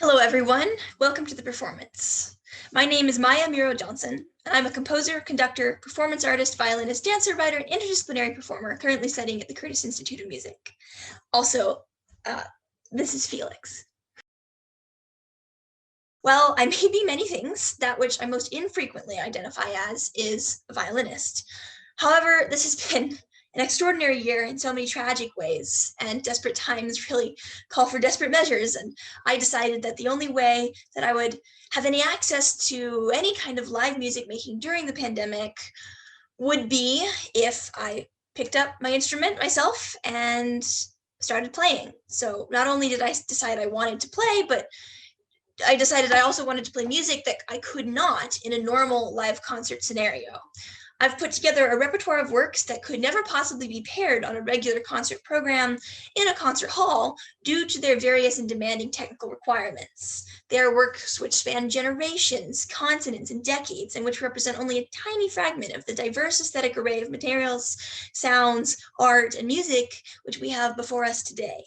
Hello, everyone. Welcome to the performance. My name is Maya Miro Johnson, and I'm a composer, conductor, performance artist, violinist, dancer, writer, and interdisciplinary performer currently studying at the Curtis Institute of Music. Also, this is Felix. Well, I may be many things. That which I most infrequently identify as is a violinist. However, this has been an extraordinary year in so many tragic ways, and desperate times really call for desperate measures. And I decided that the only way that I would have any access to any kind of live music making during the pandemic would be if I picked up my instrument myself and started playing. So not only did I decide I wanted to play, but I decided I also wanted to play music that I could not in a normal live concert scenario. I've put together a repertoire of works that could never possibly be paired on a regular concert program in a concert hall due to their various and demanding technical requirements. They are works which span generations, continents, and decades, and which represent only a tiny fragment of the diverse aesthetic array of materials, sounds, art, and music which we have before us today.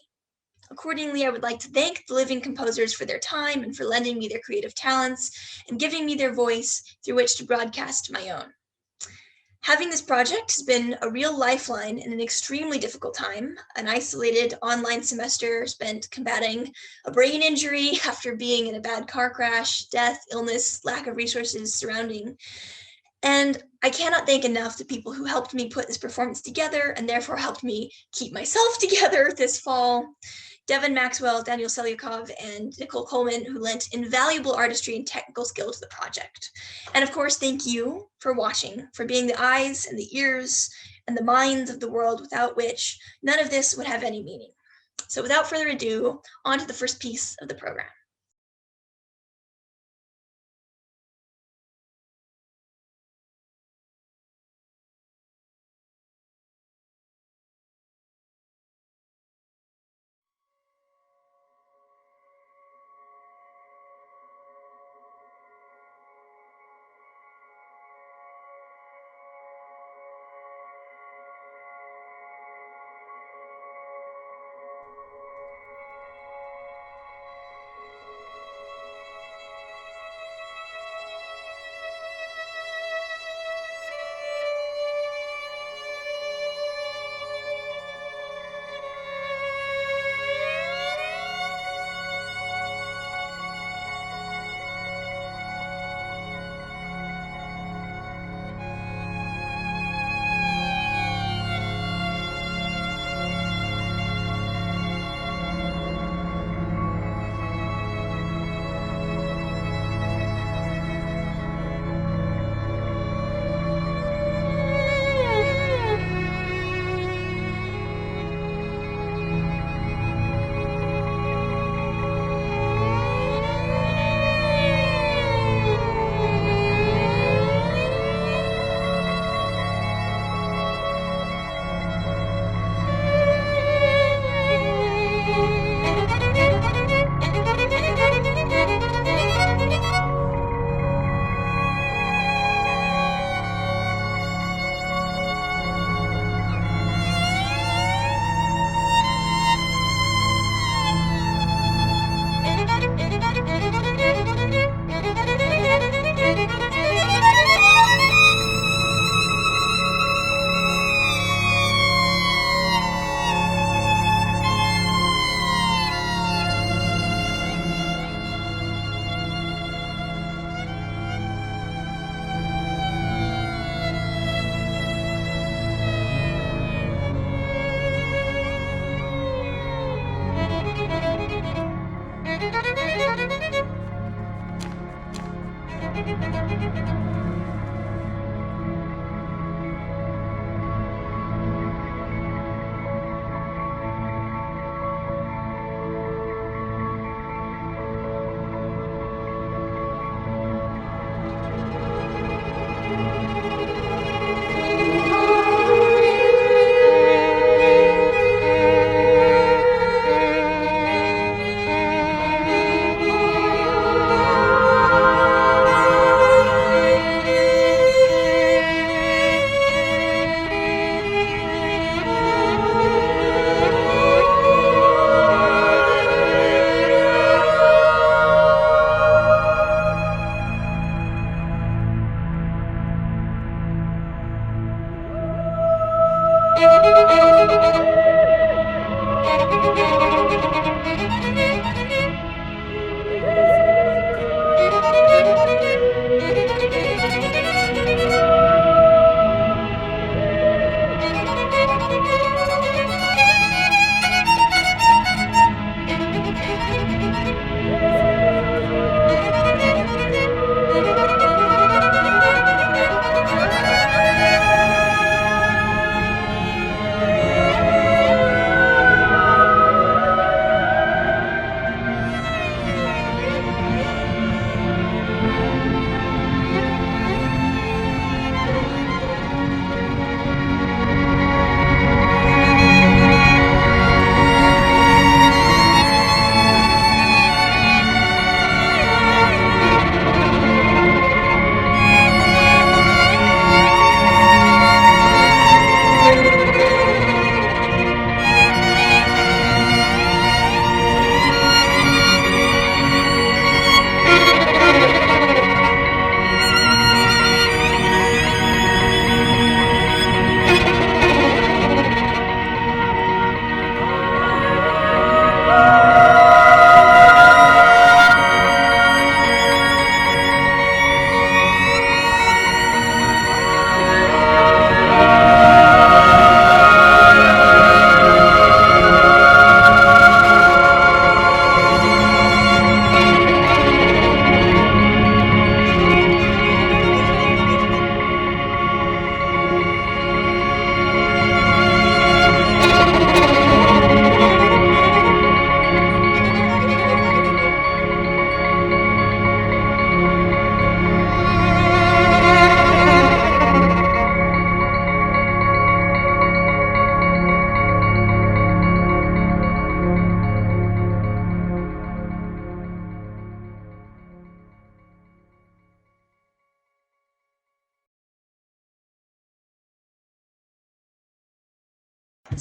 Accordingly, I would like to thank the living composers for their time and for lending me their creative talents and giving me their voice through which to broadcast my own. Having this project has been a real lifeline in an extremely difficult time, an isolated online semester spent combating a brain injury after being in a bad car crash, death, illness, lack of resources surrounding. And I cannot thank enough the people who helped me put this performance together and therefore helped me keep myself together this fall. Devin Maxwell, Daniel Tselyakov, and Nicole Coleman, who lent invaluable artistry and technical skill to the project. And of course, thank you for watching, for being the eyes and the ears and the minds of the world without which none of this would have any meaning. So without further ado, on to the first piece of the program.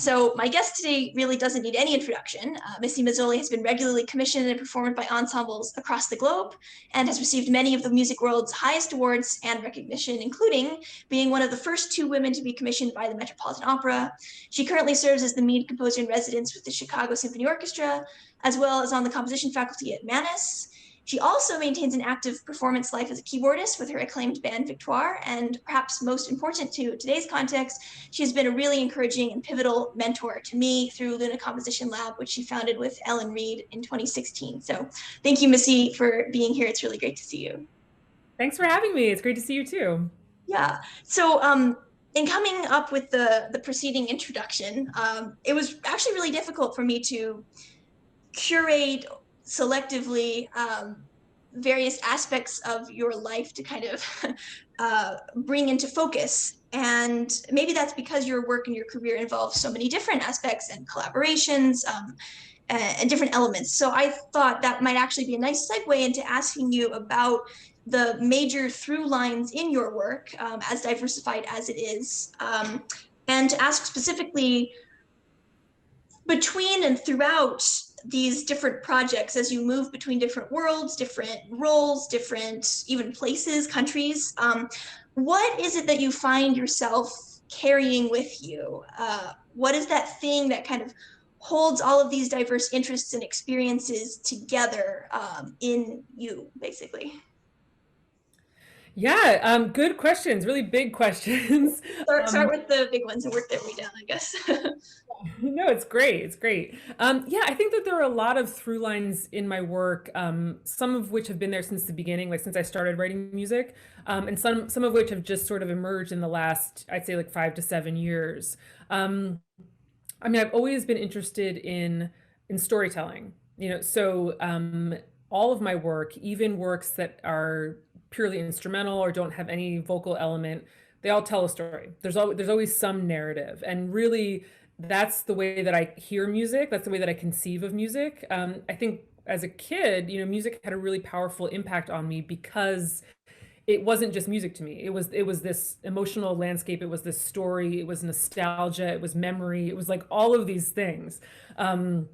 So my guest today really doesn't need any introduction. Missy Mazzoli has been regularly commissioned and performed by ensembles across the globe and has received many of the music world's highest awards and recognition, including being one of the first 2 women to be commissioned by the Metropolitan Opera. She currently serves as the Mead Composer in Residence with the Chicago Symphony Orchestra, as well as on the composition faculty at Mannes. She also maintains an active performance life as a keyboardist with her acclaimed band Victoire, and perhaps most important to today's context, she has been a really encouraging and pivotal mentor to me through Luna Composition Lab, which she founded with Ellen Reed in 2016. So thank you, Missy, for being here. It's really great to see you. Thanks for having me. It's great to see you too. Yeah. So in coming up with the preceding introduction, it was actually really difficult for me to curate selectively various aspects of your life to kind of bring into focus. And maybe that's because your work and your career involves so many different aspects and collaborations and different elements. So I thought that might actually be a nice segue into asking you about the major through lines in your work, as diversified as it is, and to ask specifically between and throughout these different projects as you move between different worlds, different roles, different even places, countries. What is it that you find yourself carrying with you? What is that thing that kind of holds all of these diverse interests and experiences together in you, basically? Yeah, good questions, really big questions. Start with the big ones and work their way down, I guess. No, it's great. It's great. Yeah, I think that there are a lot of through lines in my work, some of which have been there since the beginning, like since I started writing music, and some of which have just sort of emerged in the last, I'd say, like 5 to 7 years. I mean, I've always been interested in storytelling, so all of my work, even works that are purely instrumental or don't have any vocal element, they all tell a story. There's always some narrative, and really that's the way that I hear music. That's the way that I conceive of music. I think as a kid, music had a really powerful impact on me because it wasn't just music to me. It was this emotional landscape. It was this story. It was nostalgia. It was memory. It was like all of these things, and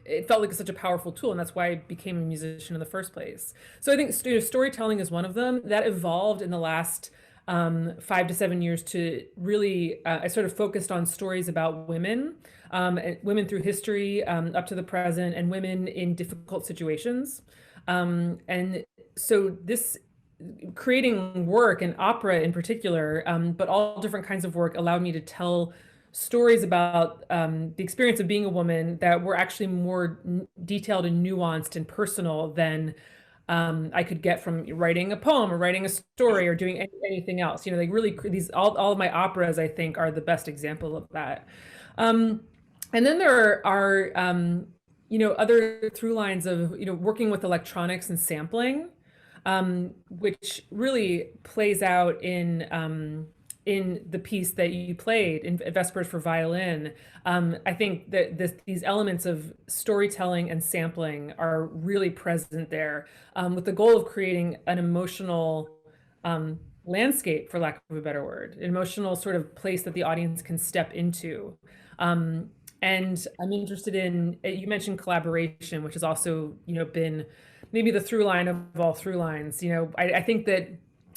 it felt like such a powerful tool, and that's why I became a musician in the first place. So I think storytelling is one of them that evolved in the last 5 to 7 years to really, I sort of focused on stories about women, and women through history, up to the present, and women in difficult situations. And so this creating work and opera in particular, but all different kinds of work allowed me to tell stories about the experience of being a woman that were actually more detailed and nuanced and personal than I could get from writing a poem or writing a story or doing anything else. They really, these all of my operas, I think, are the best example of that. And then there are other through lines of working with electronics and sampling, which really plays out in the piece that you played in Vespers for violin. I think that these elements of storytelling and sampling are really present there, with the goal of creating an emotional landscape, for lack of a better word, an emotional sort of place that the audience can step into. And I'm interested in, you mentioned collaboration, which has also, been maybe the through line of all through lines. I think that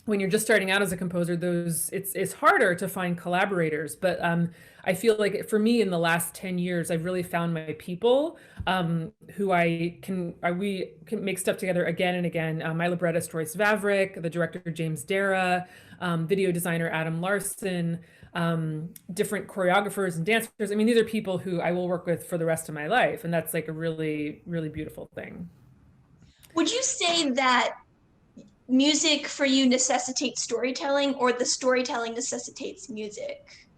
when you're just starting out as a composer, it's harder to find collaborators. But I feel like for me, in the last 10 years, I've really found my people, who we can make stuff together again and again. My librettist Royce Vavrick, the director James Dara, video designer Adam Larson, different choreographers and dancers. I mean, these are people who I will work with for the rest of my life, and that's like a really, really beautiful thing. Would you say that music for you necessitates storytelling, or the storytelling necessitates music?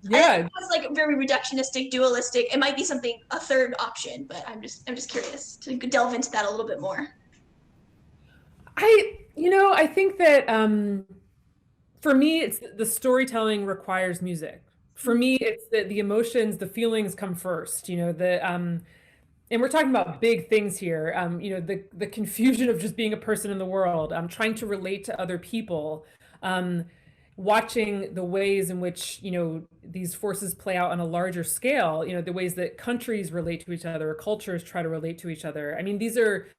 Yeah, it's like very reductionistic, dualistic. It might be something, a third option, but I'm just curious to delve into that a little bit more. I think that for me, it's the storytelling requires music. For me, it's the emotions, the feelings come first. And we're talking about big things here. The confusion of just being a person in the world, trying to relate to other people, watching the ways in which, these forces play out on a larger scale, the ways that countries relate to each other, or cultures try to relate to each other. I mean, these are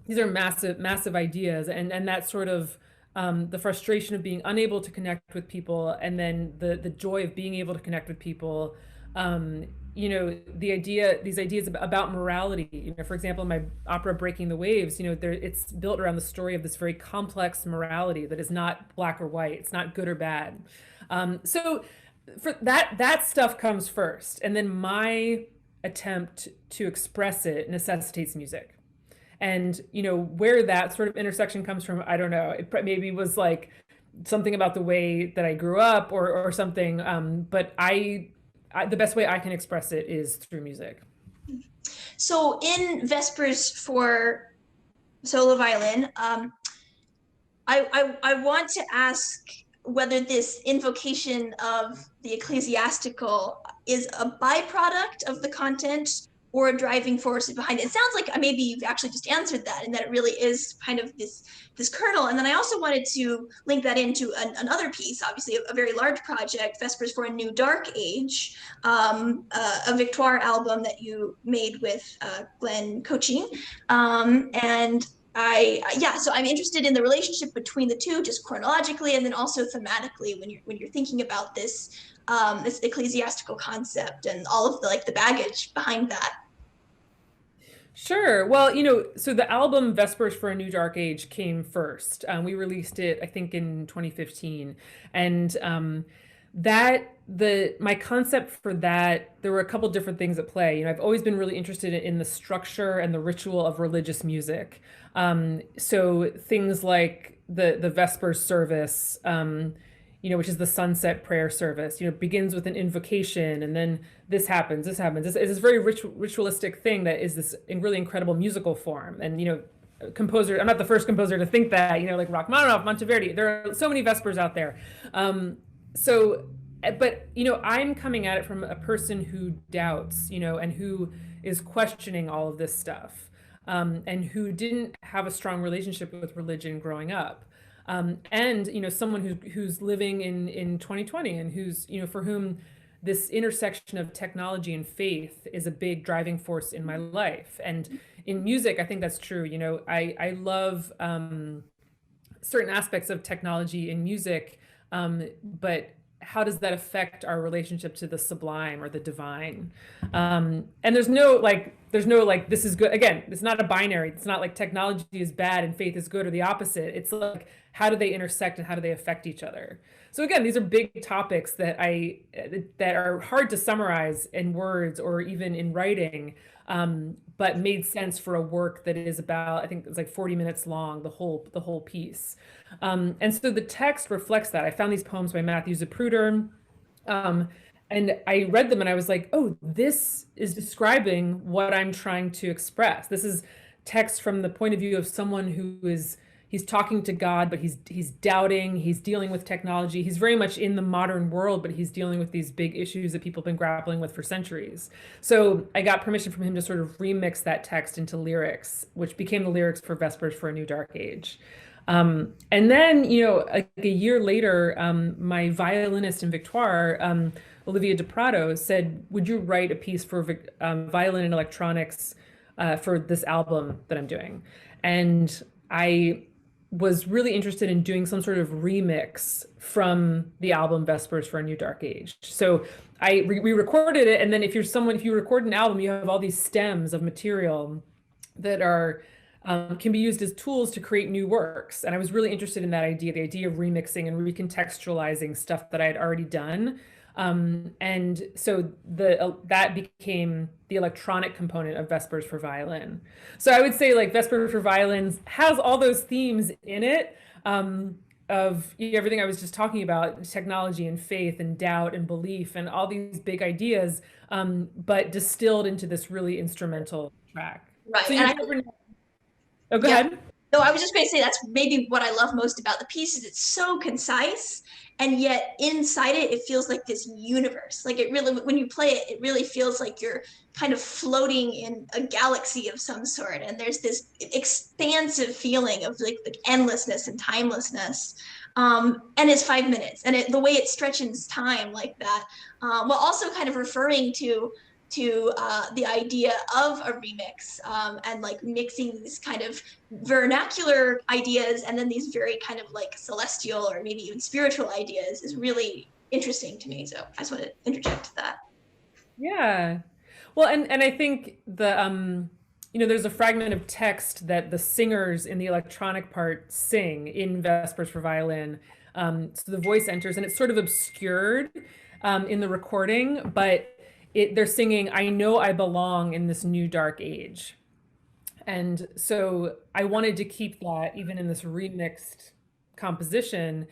massive, massive ideas, and that sort of the frustration of being unable to connect with people, and then the joy of being able to connect with people. These ideas about morality. For example, in my opera Breaking the Waves, it's built around the story of this very complex morality that is not black or white. It's not good or bad. So for that stuff comes first, and then my attempt to express it necessitates music. And where that sort of intersection comes from, I don't know. It maybe was like something about the way that I grew up, or something. But the best way I can express it is through music. So in Vespers for solo violin, I want to ask whether this invocation of the ecclesiastical is a byproduct of the content or a driving force behind it. It sounds like maybe you've actually just answered that, and that it really is kind of this kernel. And then I also wanted to link that into another piece, obviously a very large project, Vespers for a New Dark Age, a Victoire album that you made with Glenn Coaching. And so I'm interested in the relationship between the two, just chronologically, and then also thematically when you're thinking about this this ecclesiastical concept and all of the baggage behind that. Sure. Well, so the album Vespers for a New Dark Age came first. We released it, I think, in 2015, and my concept for that, there were a couple different things at play. I've always been really interested in the structure and the ritual of religious music. So things like the Vespers service, which is the sunset prayer service, begins with an invocation, and then this happens. It's this very ritualistic thing that is this really incredible musical form. And, composer, I'm not the first composer to think that, like Rachmaninoff, Monteverdi, there are so many Vespers out there. But, I'm coming at it from a person who doubts, and who is questioning all of this stuff, and who didn't have a strong relationship with religion growing up. And someone who's living in 2020, and who's for whom this intersection of technology and faith is a big driving force in my life. And in music, I think that's true. I love certain aspects of technology in music, but how does that affect our relationship to the sublime or the divine? And there's no this is good. Again, it's not a binary. It's not like technology is bad and faith is good, or the opposite. It's like, how do they intersect and how do they affect each other? So again, these are big topics that are hard to summarize in words or even in writing, but made sense for a work that is about, I think it's like 40 minutes long, the whole piece. And so the text reflects that. I found these poems by Matthew Zapruder, and I read them and I was like, oh, this is describing what I'm trying to express. This is text from the point of view of someone he's talking to God, but he's doubting, he's dealing with technology. He's very much in the modern world, but he's dealing with these big issues that people have been grappling with for centuries. So I got permission from him to sort of remix that text into lyrics, which became the lyrics for Vespers for a New Dark Age. And then, like a year later, my violinist in Victoire, Olivier de Prado, said, would you write a piece for violin and electronics for this album that I'm doing? And I was really interested in doing some sort of remix from the album Vespers for a New Dark Age. So we recorded it, and then if you record an album, you have all these stems of material that are can be used as tools to create new works. And I was really interested in that idea, the idea of remixing and recontextualizing stuff that I had already done. And so that became the electronic component of Vespers for Violin. So I would say like Vespers for Violin has all those themes in it, of everything I was just talking about, technology and faith and doubt and belief and all these big ideas, but distilled into this really instrumental track. Right. So oh, go ahead. No, I was just going to say that's maybe what I love most about the piece is it's so concise, and yet inside it feels like this universe. Like it really, when you play it, it really feels like you're kind of floating in a galaxy of some sort, and there's this expansive feeling of like endlessness and timelessness. and it's 5 minutes, and the way it stretches time like that, while also kind of referring to the idea of a remix, and like mixing these kind of vernacular ideas and then these very kind of like celestial or maybe even spiritual ideas is really interesting to me. So I just want to interject that. Yeah. Well, and I think there's a fragment of text that the singers in the electronic part sing in Vespers for violin. So the voice enters and it's sort of obscured in the recording, but they're singing, "I know I belong in this new dark age." And so I wanted to keep that even in this remixed composition,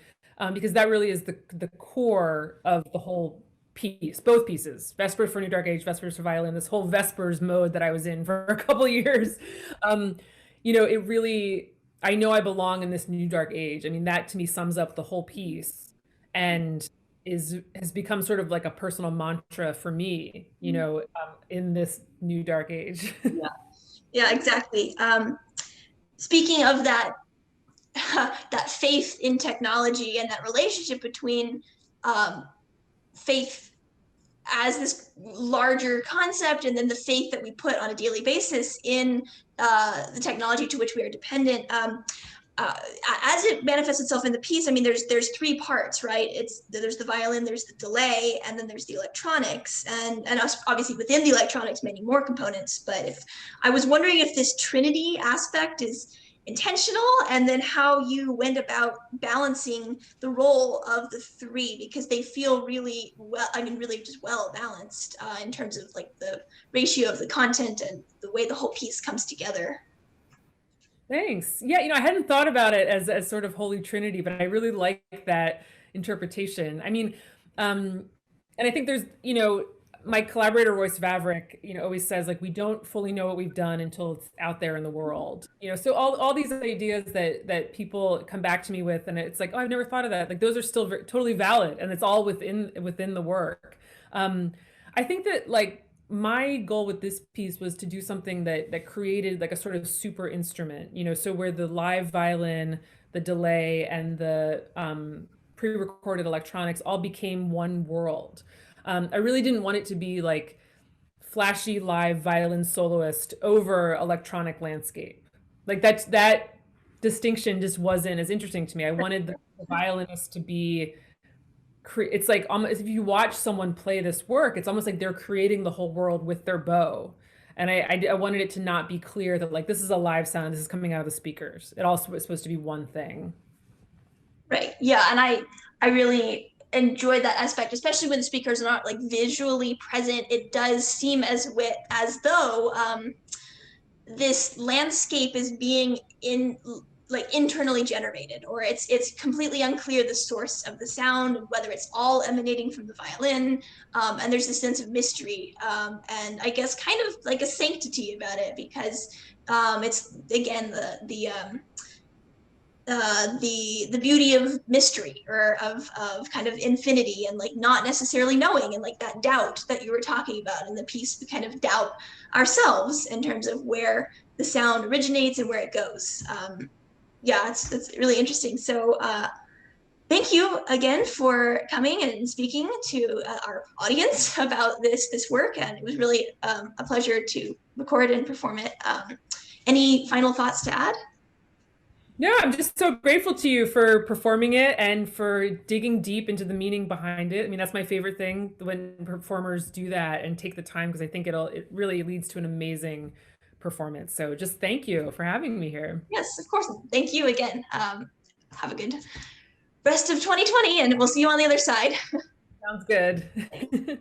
because that really is the core of the whole piece, both pieces, Vespers for New Dark Age, Vespers for Violin, this whole Vespers mode that I was in for a couple of years. It really, I know I belong in this new dark age. I mean, that to me sums up the whole piece and has become sort of like a personal mantra for me, in this new dark age. Yeah, yeah, exactly. Speaking of that, that faith in technology and that relationship between faith as this larger concept and then the faith that we put on a daily basis in the technology to which we are dependent, as it manifests itself in the piece, I mean, there's three parts, right? There's the violin, there's the delay, and then there's the electronics, and obviously within the electronics, many more components. But if I was wondering if this Trinity aspect is intentional, and then how you went about balancing the role of the three, because they feel really well, I mean, really just well balanced in terms of like the ratio of the content and the way the whole piece comes together. Thanks. Yeah, I hadn't thought about it as sort of Holy Trinity, but I really like that interpretation. I mean, and I think there's, my collaborator Royce Vavrick, always says like we don't fully know what we've done until it's out there in the world. So all these ideas that people come back to me with, and it's like, oh, I've never thought of that. Like those are still totally valid, and it's all within the work. I think that like my goal with this piece was to do something that created like a sort of super instrument, so where the live violin, the delay, and the pre-recorded electronics all became one world. I really didn't want it to be like flashy live violin soloist over electronic landscape. Like that distinction just wasn't as interesting to me. I wanted the violinist to be it's like almost if you watch someone play this work, it's almost like they're creating the whole world with their bow. And I wanted it to not be clear that like this is a live sound, this is coming out of the speakers. It also was supposed to be one thing. Right. Yeah, and I really enjoy that aspect, especially when the speakers are not like visually present. It does seem as though this landscape is being internally generated, or it's completely unclear the source of the sound, whether it's all emanating from the violin, and there's this sense of mystery, and I guess kind of like a sanctity about it, because it's again the beauty of mystery, or of kind of infinity, and like not necessarily knowing, and like that doubt that you were talking about in the piece. We kind of doubt ourselves in terms of where the sound originates and where it goes. Yeah, it's really interesting. So thank you again for coming and speaking to our audience about this work, and it was really a pleasure to record and perform it. Any final thoughts to add? No, I'm just so grateful to you for performing it and for digging deep into the meaning behind it. I mean, that's my favorite thing when performers do that and take the time, because I think it really leads to an amazing performance. So just thank you for having me here. Yes, of course. Thank you again. Have a good rest of 2020, and we'll see you on the other side. Sounds good.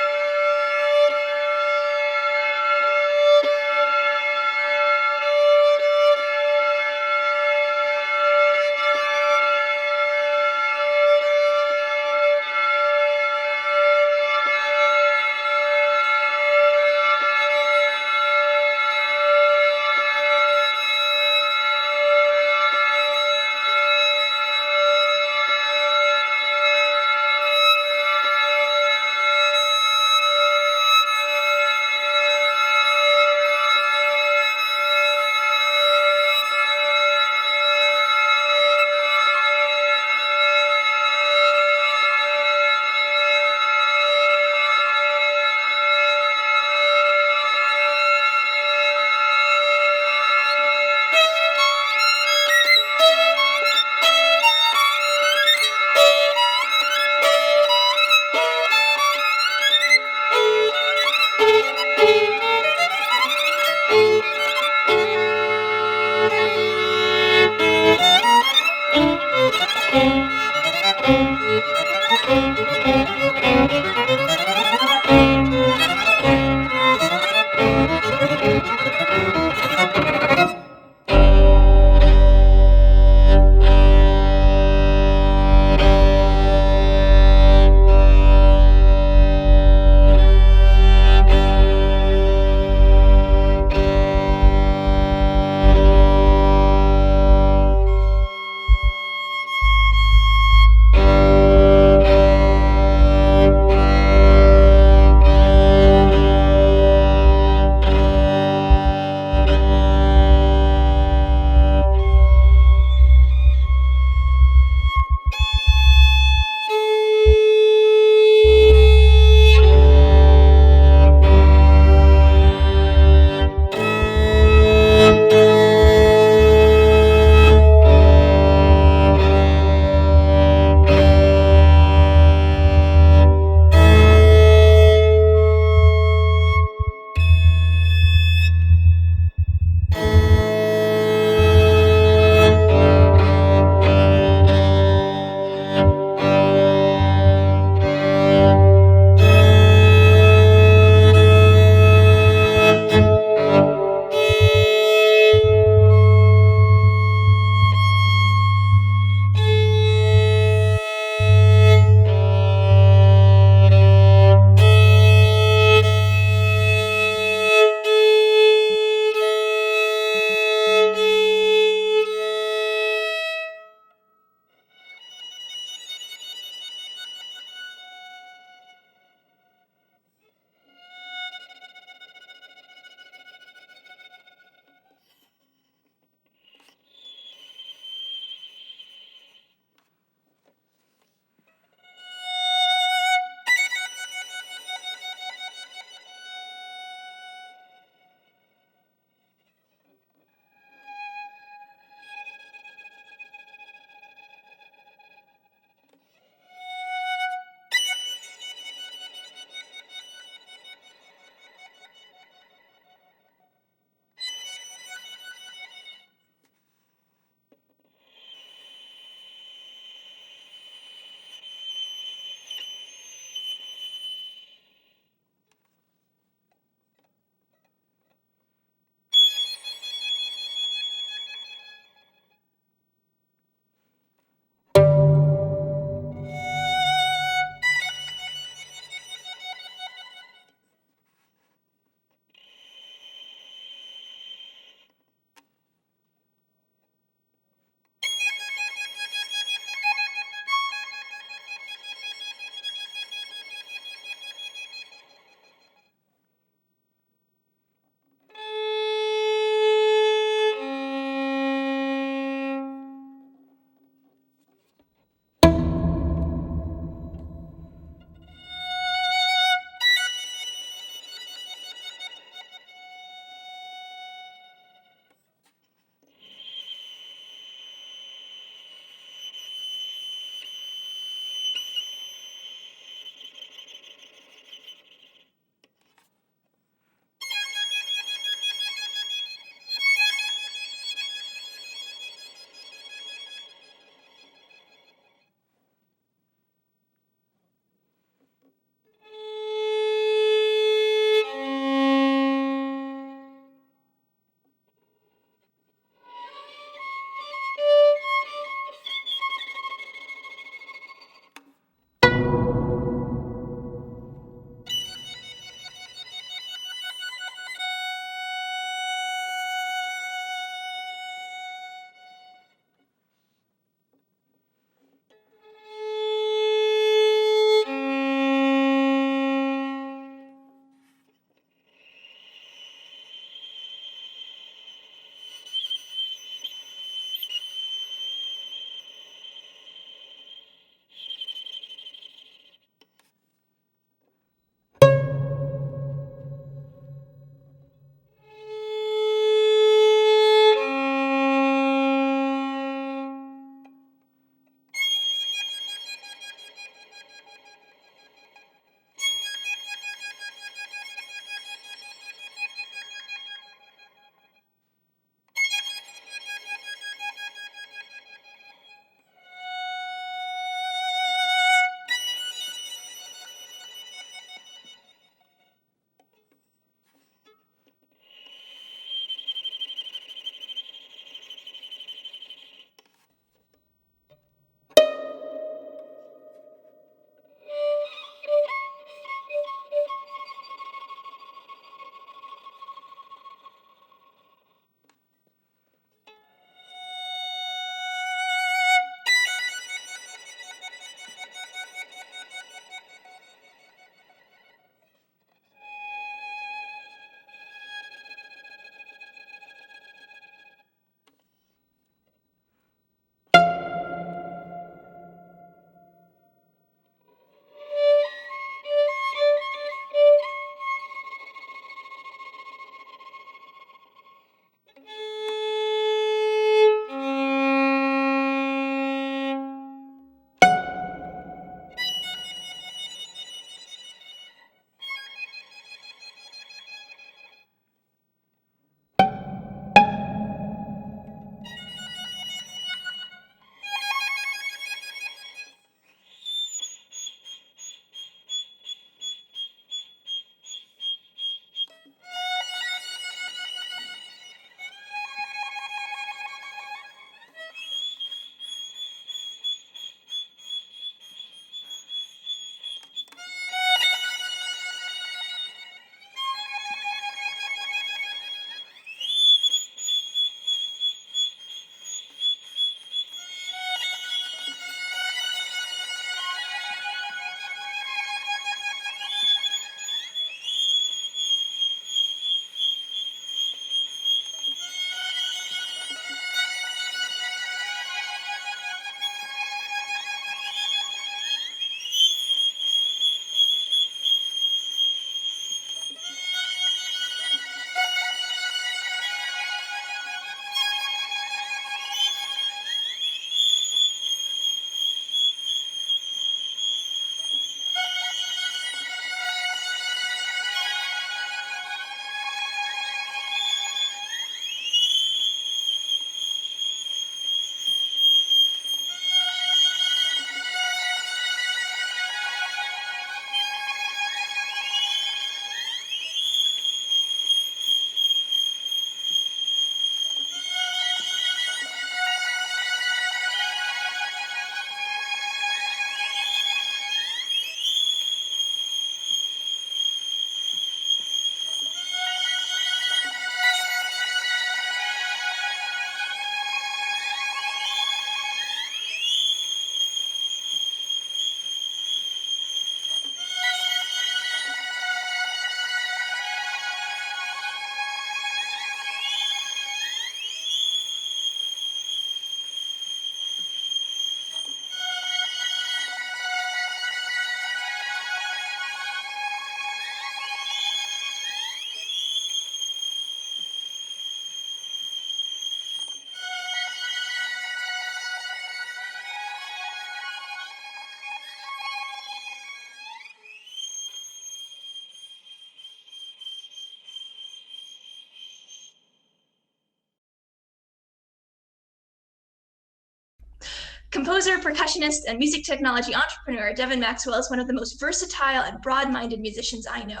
Composer, percussionist, and music technology entrepreneur, Devin Maxwell is one of the most versatile and broad-minded musicians I know.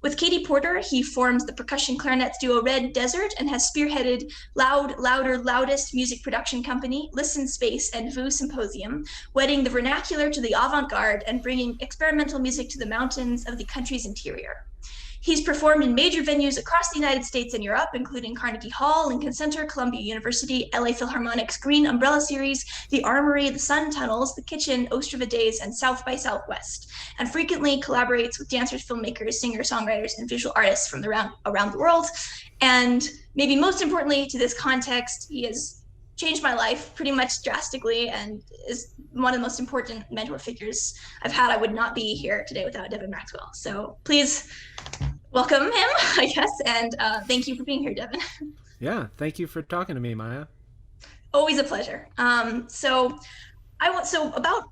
With Katie Porter, he forms the percussion clarinet duo Red Desert and has spearheaded Loud, Louder, Loudest music production company, Listen Space, and VU Symposium, wedding the vernacular to the avant-garde and bringing experimental music to the mountains of the country's interior. He's performed in major venues across the United States and Europe, including Carnegie Hall, Lincoln Center, Columbia University, LA Philharmonic's Green Umbrella Series, the Armory, the Sun Tunnels, the Kitchen, Ostrava Days, and South by Southwest, and frequently collaborates with dancers, filmmakers, singers, songwriters, and visual artists from around the world. And maybe most importantly to this context, he has changed my life pretty much drastically and is one of the most important mentor figures I've had. I would not be here today without Devin Maxwell. So please welcome him, I guess, and thank you for being here, Devin. Yeah, thank you for talking to me, Maya. Always a pleasure. So about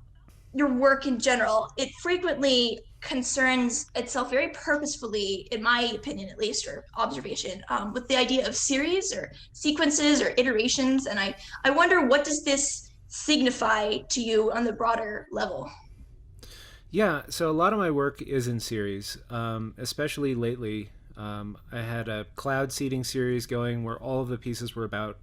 your work in general, it frequently concerns itself very purposefully, in my opinion at least, or observation, with the idea of series or sequences or iterations. And I wonder, what does this signify to you on the broader level? Yeah, so a lot of my work is in series, especially lately. I had a cloud seeding series going where all of the pieces were about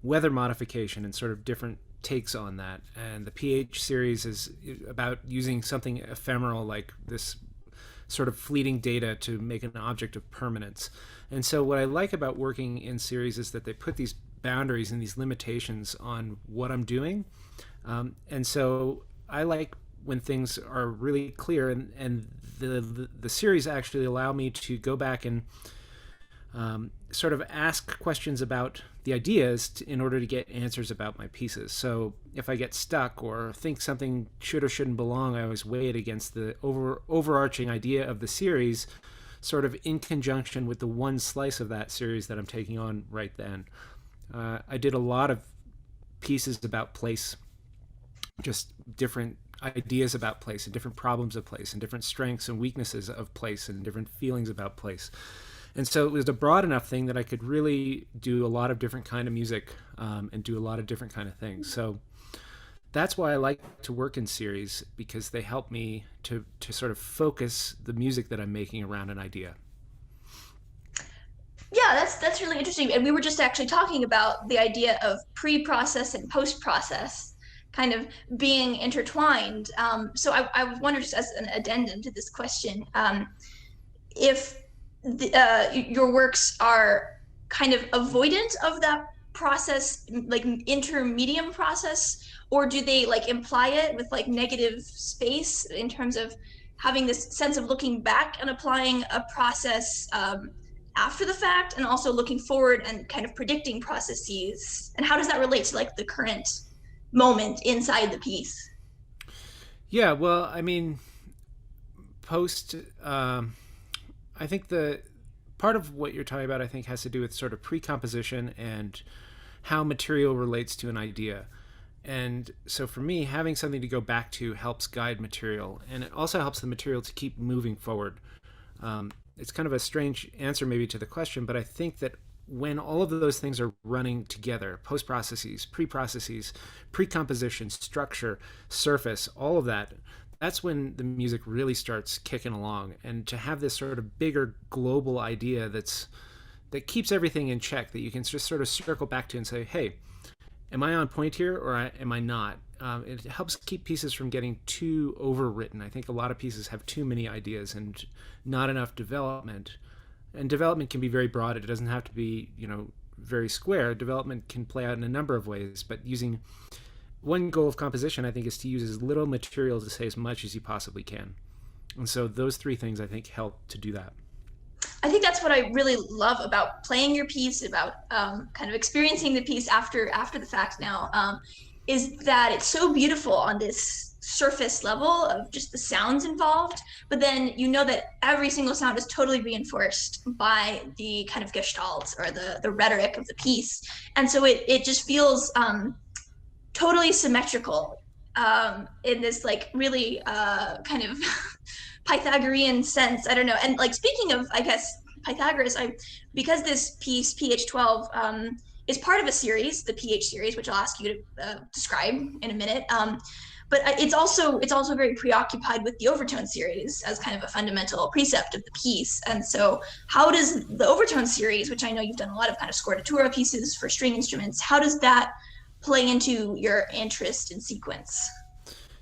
weather modification and sort of different takes on that. And the PH series is about using something ephemeral like this sort of fleeting data to make an object of permanence. And so what I like about working in series is that they put these boundaries and these limitations on what I'm doing. And so I like when things are really clear, and the series actually allow me to go back and sort of ask questions about the ideas in order to get answers about my pieces. So if I get stuck or think something should or shouldn't belong, I always weigh it against the overarching idea of the series, sort of in conjunction with the one slice of that series that I'm taking on right then. I did a lot of pieces about place, just different ideas about place and different problems of place and different strengths and weaknesses of place and different feelings about place. And so it was a broad enough thing that I could really do a lot of different kind of music and do a lot of different kind of things. So that's why I like to work in series, because they help me to sort of focus the music that I'm making around an idea. Yeah, that's really interesting. And we were just actually talking about the idea of pre-process and post-process kind of being intertwined. So I wonder, just as an addendum to this question, if your works are kind of avoidant of that process, like intermedium process, or do they like imply it with like negative space in terms of having this sense of looking back and applying a process after the fact, and also looking forward and kind of predicting processes? And how does that relate to like the current moment inside the piece? Yeah, well, I mean, I think the part of what you're talking about, I think, has to do with sort of pre-composition and how material relates to an idea. And so for me, having something to go back to helps guide material, and it also helps the material to keep moving forward. It's kind of a strange answer maybe to the question, but I think that when all of those things are running together, post-processes, pre-processes, pre-composition, structure, surface, all of that, that's when the music really starts kicking along. And to have this sort of bigger global idea that keeps everything in check, that you can just sort of circle back to and say, hey, am I on point here or am I not? It helps keep pieces from getting too overwritten. I think a lot of pieces have too many ideas and not enough development. And development can be very broad. It doesn't have to be, very square. Development can play out in a number of ways, but one goal of composition, I think, is to use as little material to say as much as you possibly can. And so those three things, I think, help to do that. I think that's what I really love about playing your piece, about kind of experiencing the piece after the fact now, is that it's so beautiful on this surface level of just the sounds involved, but then you know that every single sound is totally reinforced by the kind of gestalt or the rhetoric of the piece. And so it just feels totally symmetrical in this like really kind of Pythagorean sense. I don't know. And like, speaking of, I guess, Pythagoras, because this piece, PH12, is part of a series, the PH series, which I'll ask you to describe in a minute. But it's also very preoccupied with the overtone series as kind of a fundamental precept of the piece. And so how does the overtone series, which I know you've done a lot of kind of scordatura pieces for string instruments, how does that play into your interest in sequence?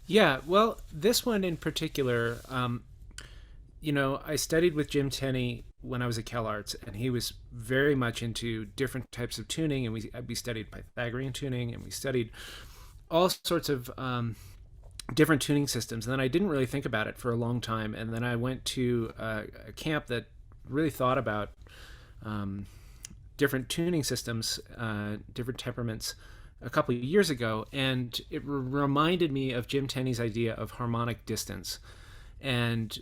Yeah, well, this one in particular, I studied with Jim Tenney when I was at CalArts, and he was very much into different types of tuning, and we studied Pythagorean tuning, and we studied all sorts of different tuning systems. And then I didn't really think about it for a long time, and then I went to a camp that really thought about different tuning systems, different temperaments, a couple of years ago, and it reminded me of Jim Tenney's idea of harmonic distance. And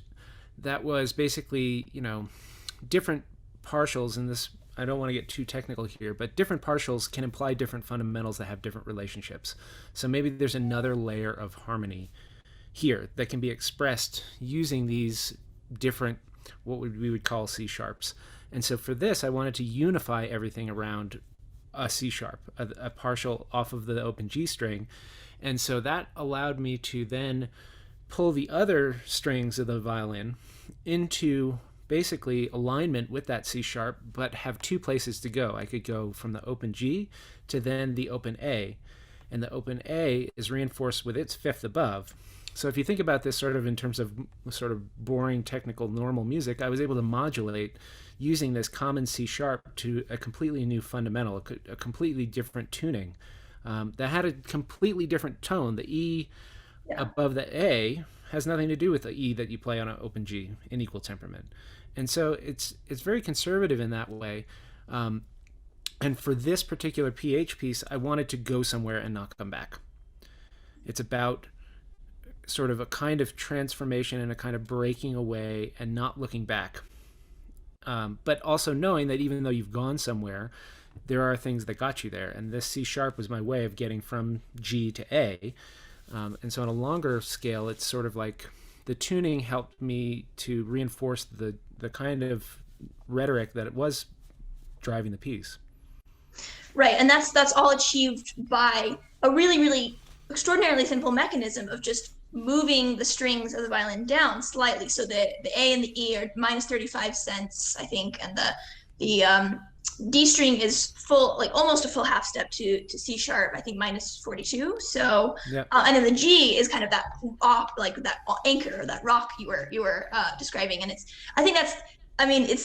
that was basically, different partials in this. I don't want to get too technical here, but different partials can imply different fundamentals that have different relationships. So maybe there's another layer of harmony here that can be expressed using these different, we would call C sharps. And so for this, I wanted to unify everything around a C sharp, a partial off of the open G string. And so that allowed me to then pull the other strings of the violin into basically alignment with that C sharp, but have two places to go. I could go from the open G to then the open A, and the open A is reinforced with its fifth above. So if you think about this sort of in terms of sort of boring technical normal music, I was able to modulate using this common C sharp to a completely new fundamental, a completely different tuning that had a completely different tone. The E above the A has nothing to do with the E that you play on an open G in equal temperament. And so it's very conservative in that way. And for this particular PH piece, I wanted to go somewhere and not come back. It's about sort of a kind of transformation and a kind of breaking away and not looking back. But also knowing that even though you've gone somewhere, there are things that got you there. And this C sharp was my way of getting from G to A. And so on a longer scale, it's sort of like the tuning helped me to reinforce the kind of rhetoric that it was driving the piece. Right, and that's all achieved by a really, really extraordinarily simple mechanism of just moving the strings of the violin down slightly. So the A and the E are minus 35 cents, I think, and the D string is full, like almost a full half step to C sharp, I think minus 42. So, and then the G is kind of that that anchor, that rock you were describing. And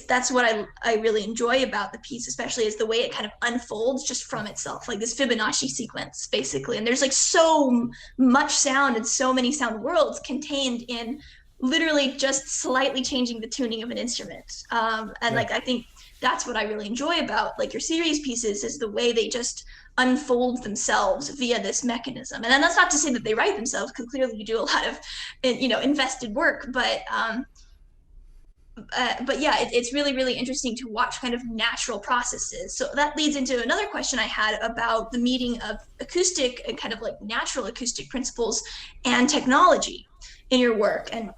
that's what I really enjoy about the piece, especially is the way it kind of unfolds just from itself, like this Fibonacci sequence, basically. And there's like so much sound and so many sound worlds contained in literally just slightly changing the tuning of an instrument. I think that's what I really enjoy about like your series pieces, is the way they just unfold themselves via this mechanism. And then that's not to say that they write themselves, because clearly you do a lot of invested work, but yeah, it's really, really interesting to watch kind of natural processes. So that leads into another question I had about the meeting of acoustic and kind of like natural acoustic principles and technology in your work. And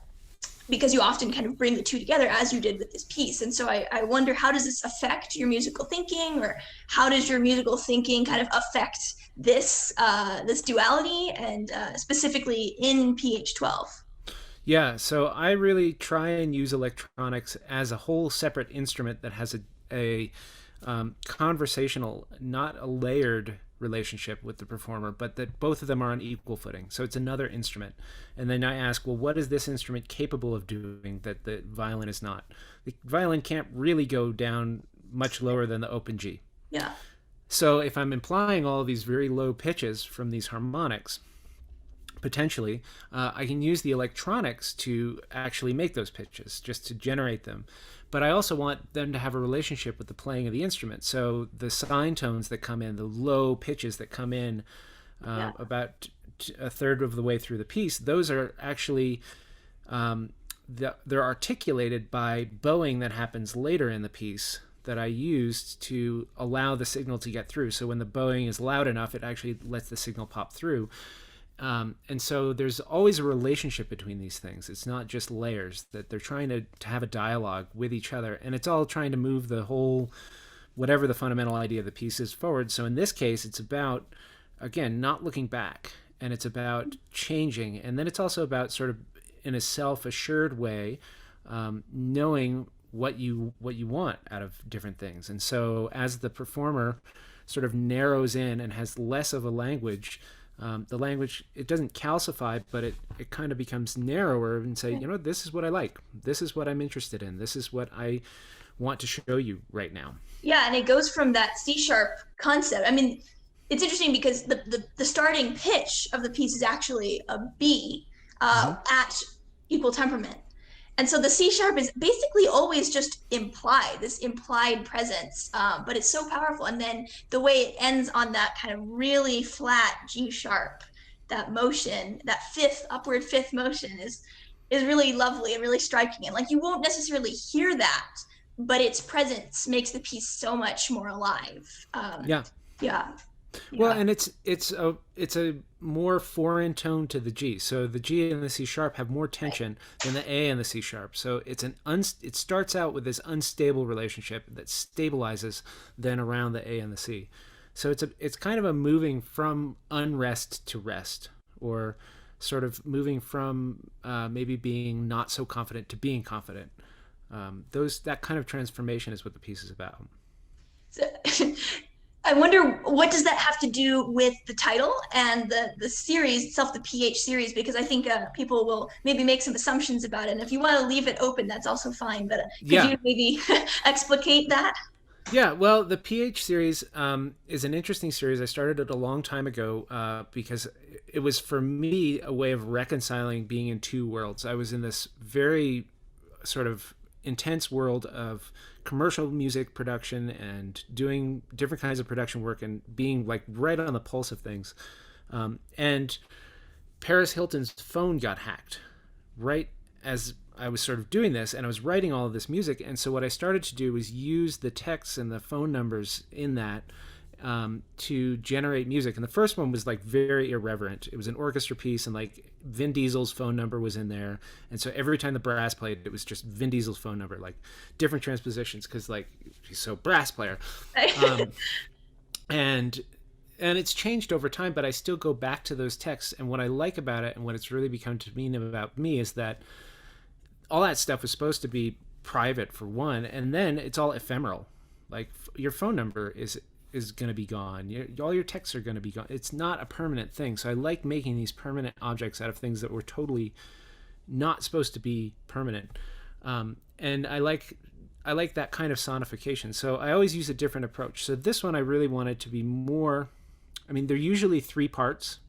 because you often kind of bring the two together, as you did with this piece. And so I wonder, how does this affect your musical thinking, or how does your musical thinking kind of affect this duality, and specifically in PH12? Yeah, so I really try and use electronics as a whole separate instrument that has a conversational, not a layered relationship with the performer, but that both of them are on equal footing. So it's another instrument. And then I ask, well, what is this instrument capable of doing that the violin is not? The violin can't really go down much lower than the open G. Yeah. So if I'm implying all of these very low pitches from these harmonics, potentially, I can use the electronics to actually make those pitches, just to generate them. But I also want them to have a relationship with the playing of the instrument. So the sine tones that come in, the low pitches that come in about a third of the way through the piece, those are actually, they're articulated by bowing that happens later in the piece that I used to allow the signal to get through. So when the bowing is loud enough, it actually lets the signal pop through. And so there's always a relationship between these things. It's not just layers, that they're trying to have a dialogue with each other, and it's all trying to move the whole whatever the fundamental idea of the piece is forward. So in this case, it's about, again, not looking back, and it's about changing. And then it's also about sort of, in a self-assured way, knowing what you want out of different things. And so as the performer sort of narrows in and has less of a language, the language, it doesn't calcify, but it kind of becomes narrower, and say, this is what I like. This is what I'm interested in. This is what I want to show you right now. Yeah, and it goes from that C-sharp concept. I mean, it's interesting because the starting pitch of the piece is actually a B at equal temperament. And so the C-sharp is basically always just implied, this implied presence, but it's so powerful. And then the way it ends on that kind of really flat G-sharp, that motion, that upward fifth motion is really lovely and really striking. And like, you won't necessarily hear that, but its presence makes the piece so much more alive. Yeah. Well, and it's a more foreign tone to the G. So the G and the C sharp have more tension than the A and the C sharp. So it starts out with this unstable relationship that stabilizes then around the A and the C. So it's kind of a moving from unrest to rest, or sort of moving from maybe being not so confident to being confident. That kind of transformation is what the piece is about. So, I wonder, what does that have to do with the title and the series itself, the PH series? Because I think people will maybe make some assumptions about it. And if you want to leave it open, that's also fine. But could you maybe explicate that? Yeah, well, the PH series is an interesting series. I started it a long time ago because it was, for me, a way of reconciling being in two worlds. I was in this very sort of intense world of commercial music production and doing different kinds of production work and being like right on the pulse of things. And Paris Hilton's phone got hacked right as I was sort of doing this, and I was writing all of this music. And so what I started to do was use the texts and the phone numbers in that to generate music. And the first one was like very irreverent. It was an orchestra piece, and like Vin Diesel's phone number was in there. And so every time the brass played, it was just Vin Diesel's phone number, like different transpositions, because like he's so brass player. And it's changed over time, but I still go back to those texts. And what I like about it, and what it's really become to mean about me, is that all that stuff was supposed to be private, for one, and then it's all ephemeral. Like your phone number is going to be gone. All your texts are going to be gone. It's not a permanent thing. So I like making these permanent objects out of things that were totally not supposed to be permanent. And I like that kind of sonification. So I always use a different approach. So this one I really wanted to be more, I mean, they're usually 3 parts,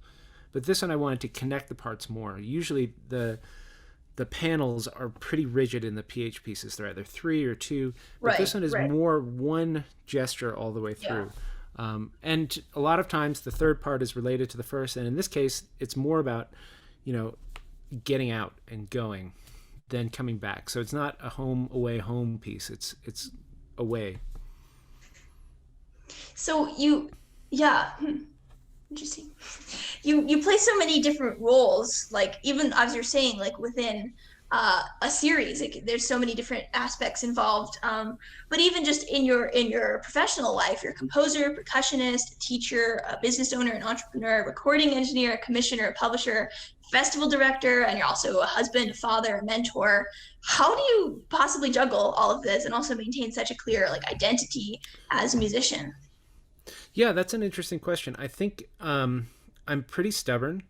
but this one I wanted to connect the parts more. Usually the panels are pretty rigid in the PH pieces. They're either 3 or 2, but this one is more one gesture all the way through. Yeah. And a lot of times the third part is related to the first, and in this case, it's more about, getting out and going than coming back. So it's not a home, away, home piece. It's away. So interesting. You play so many different roles, like even as you're saying, like within a series, there's so many different aspects involved. But even just in your professional life, you're a composer, percussionist, a teacher, a business owner, an entrepreneur, a recording engineer, a commissioner, a publisher, festival director, and you're also a husband, a father, a mentor. How do you possibly juggle all of this and also maintain such a clear identity as a musician? Yeah, that's an interesting question. I think I'm pretty stubborn.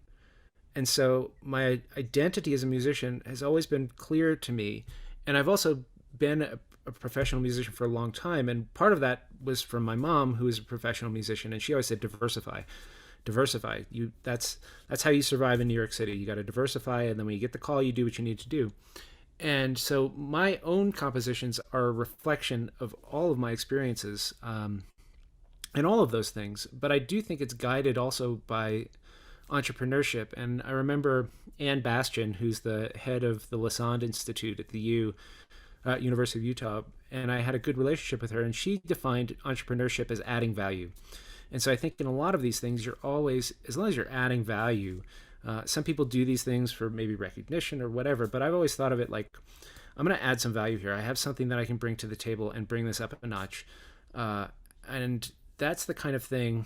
And so my identity as a musician has always been clear to me. And I've also been a professional musician for a long time. And part of that was from my mom, who is a professional musician. And she always said, diversify. That's how you survive in New York City. You got to diversify. And then when you get the call, you do what you need to do. And so my own compositions are a reflection of all of my experiences and all of those things. But I do think it's guided also by entrepreneurship. And I remember Ann Bastian, who's the head of the Lassonde Institute at the University of Utah, and I had a good relationship with her, and she defined entrepreneurship as adding value. And so I think in a lot of these things, you're always, as long as you're adding value, some people do these things for maybe recognition or whatever, but I've always thought of it like, I'm going to add some value here. I have something that I can bring to the table and bring this up a notch. And that's the kind of thing,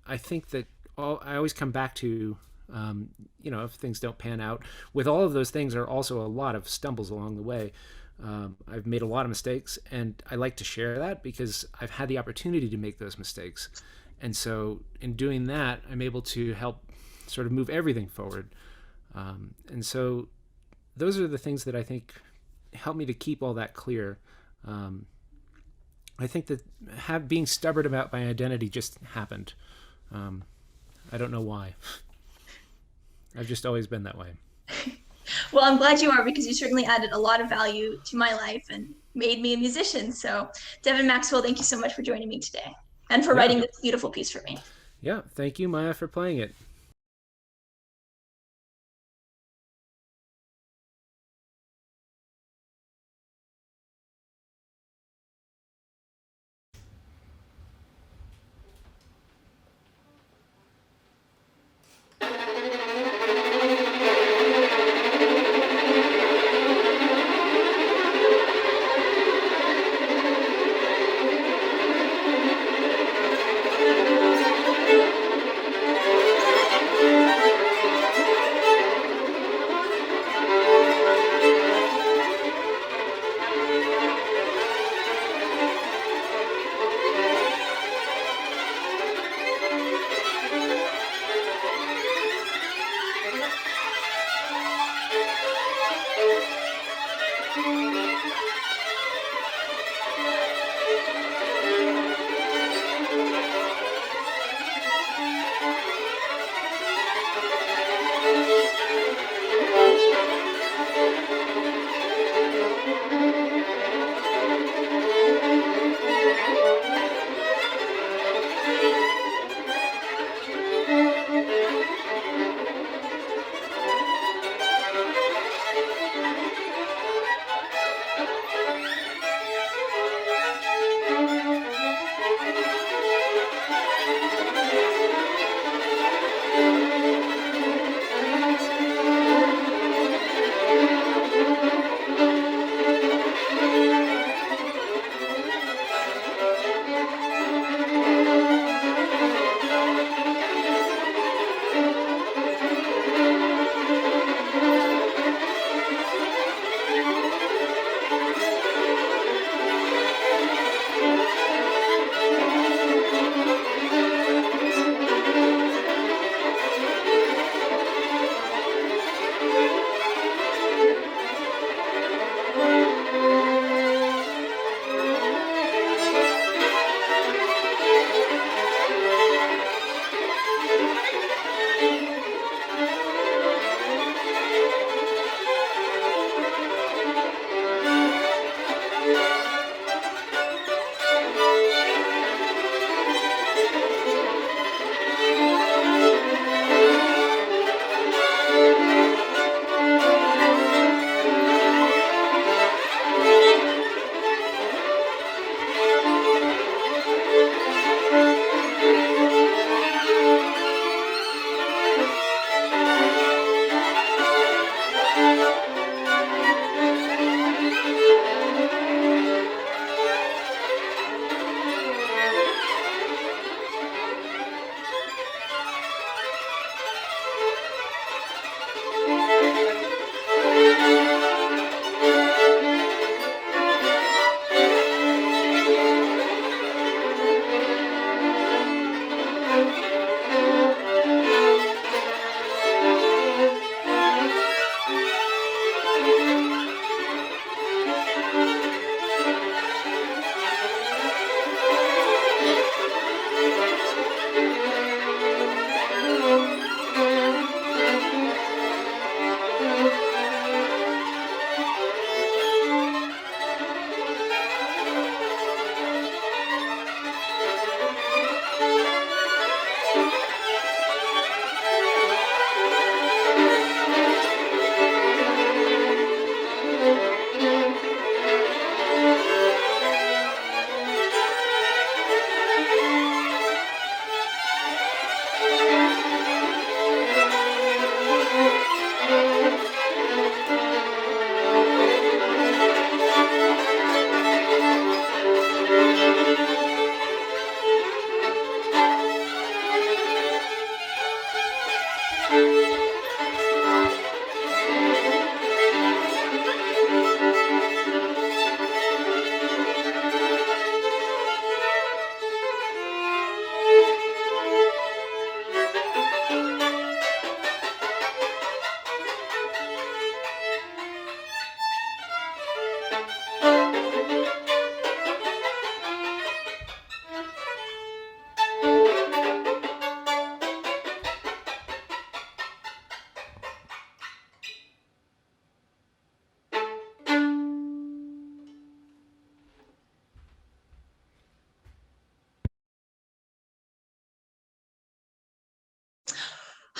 I think that I always come back to, if things don't pan out. With all of those things are also a lot of stumbles along the way. I've made a lot of mistakes, and I like to share that because I've had the opportunity to make those mistakes. And so in doing that, I'm able to help sort of move everything forward. And so those are the things that I think help me to keep all that clear. I think that being stubborn about my identity just happened. I don't know why. I've just always been that way. Well, I'm glad you are, because you certainly added a lot of value to my life and made me a musician. So, Devin Maxwell, thank you so much for joining me today and for writing this beautiful piece for me. Yeah, thank you, Maya, for playing it.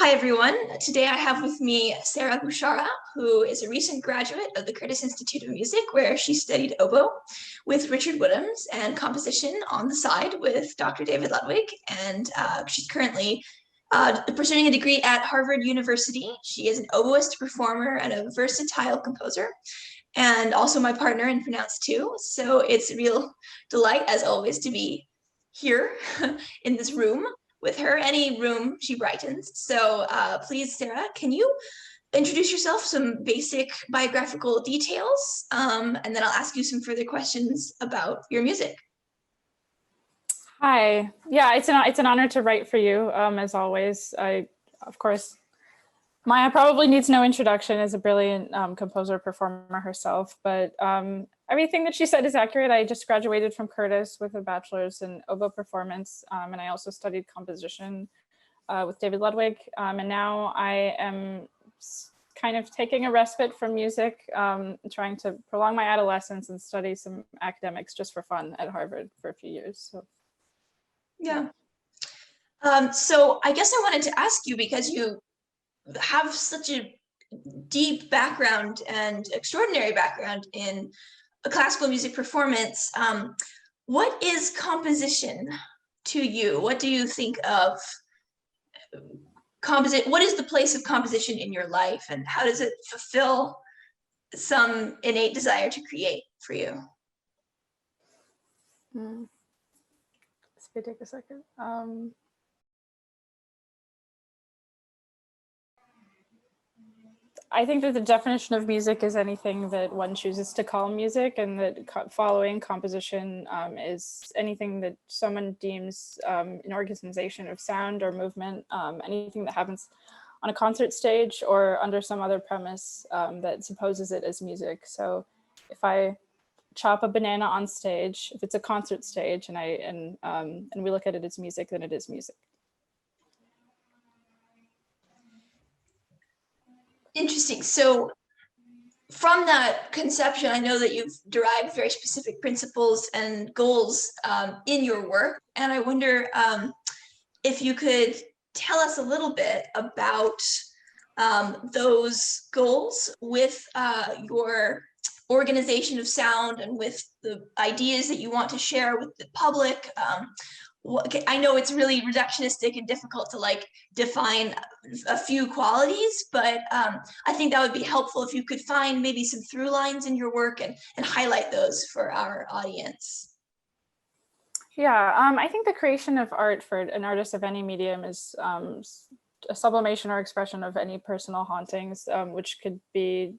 Hi, everyone. Today I have with me Sarrah Bushara, who is a recent graduate of the Curtis Institute of Music, where she studied oboe with Richard Woodhams and composition on the side with Dr. David Ludwig. And she's currently pursuing a degree at Harvard University. She is an oboist, performer, and a versatile composer, and also my partner in Pronounce too. So it's a real delight, as always, to be here in this room with her, any room she brightens. So please, Sarrah, can you introduce yourself, some basic biographical details, and then I'll ask you some further questions about your music. Hi. Yeah, it's an honor to write for you, as always. Of course, Maya probably needs no introduction as a brilliant composer performer herself, but everything that she said is accurate. I just graduated from Curtis with a bachelor's in oboe performance, and I also studied composition with David Ludwig, and now I am kind of taking a respite from music, trying to prolong my adolescence and study some academics just for fun at Harvard for a few years. So. Yeah. So I guess I wanted to ask you, because you have such a deep background and extraordinary background in a classical music performance. What is composition to you? What do you think of composition? What is the place of composition in your life, and how does it fulfill some innate desire to create for you? Let's take a second. I think that the definition of music is anything that one chooses to call music, and that following composition is anything that someone deems an organization of sound or movement, anything that happens on a concert stage or under some other premise that supposes it as music. So if I chop a banana on stage, if it's a concert stage and we look at it as music, then it is music. Interesting. So from that conception, I know that you've derived very specific principles and goals in your work. And I wonder if you could tell us a little bit about those goals with your organization of sound and with the ideas that you want to share with the public. I know it's really reductionistic and difficult to define a few qualities, but I think that would be helpful if you could find maybe some through lines in your work and highlight those for our audience. Yeah, I think the creation of art for an artist of any medium is a sublimation or expression of any personal hauntings, which could be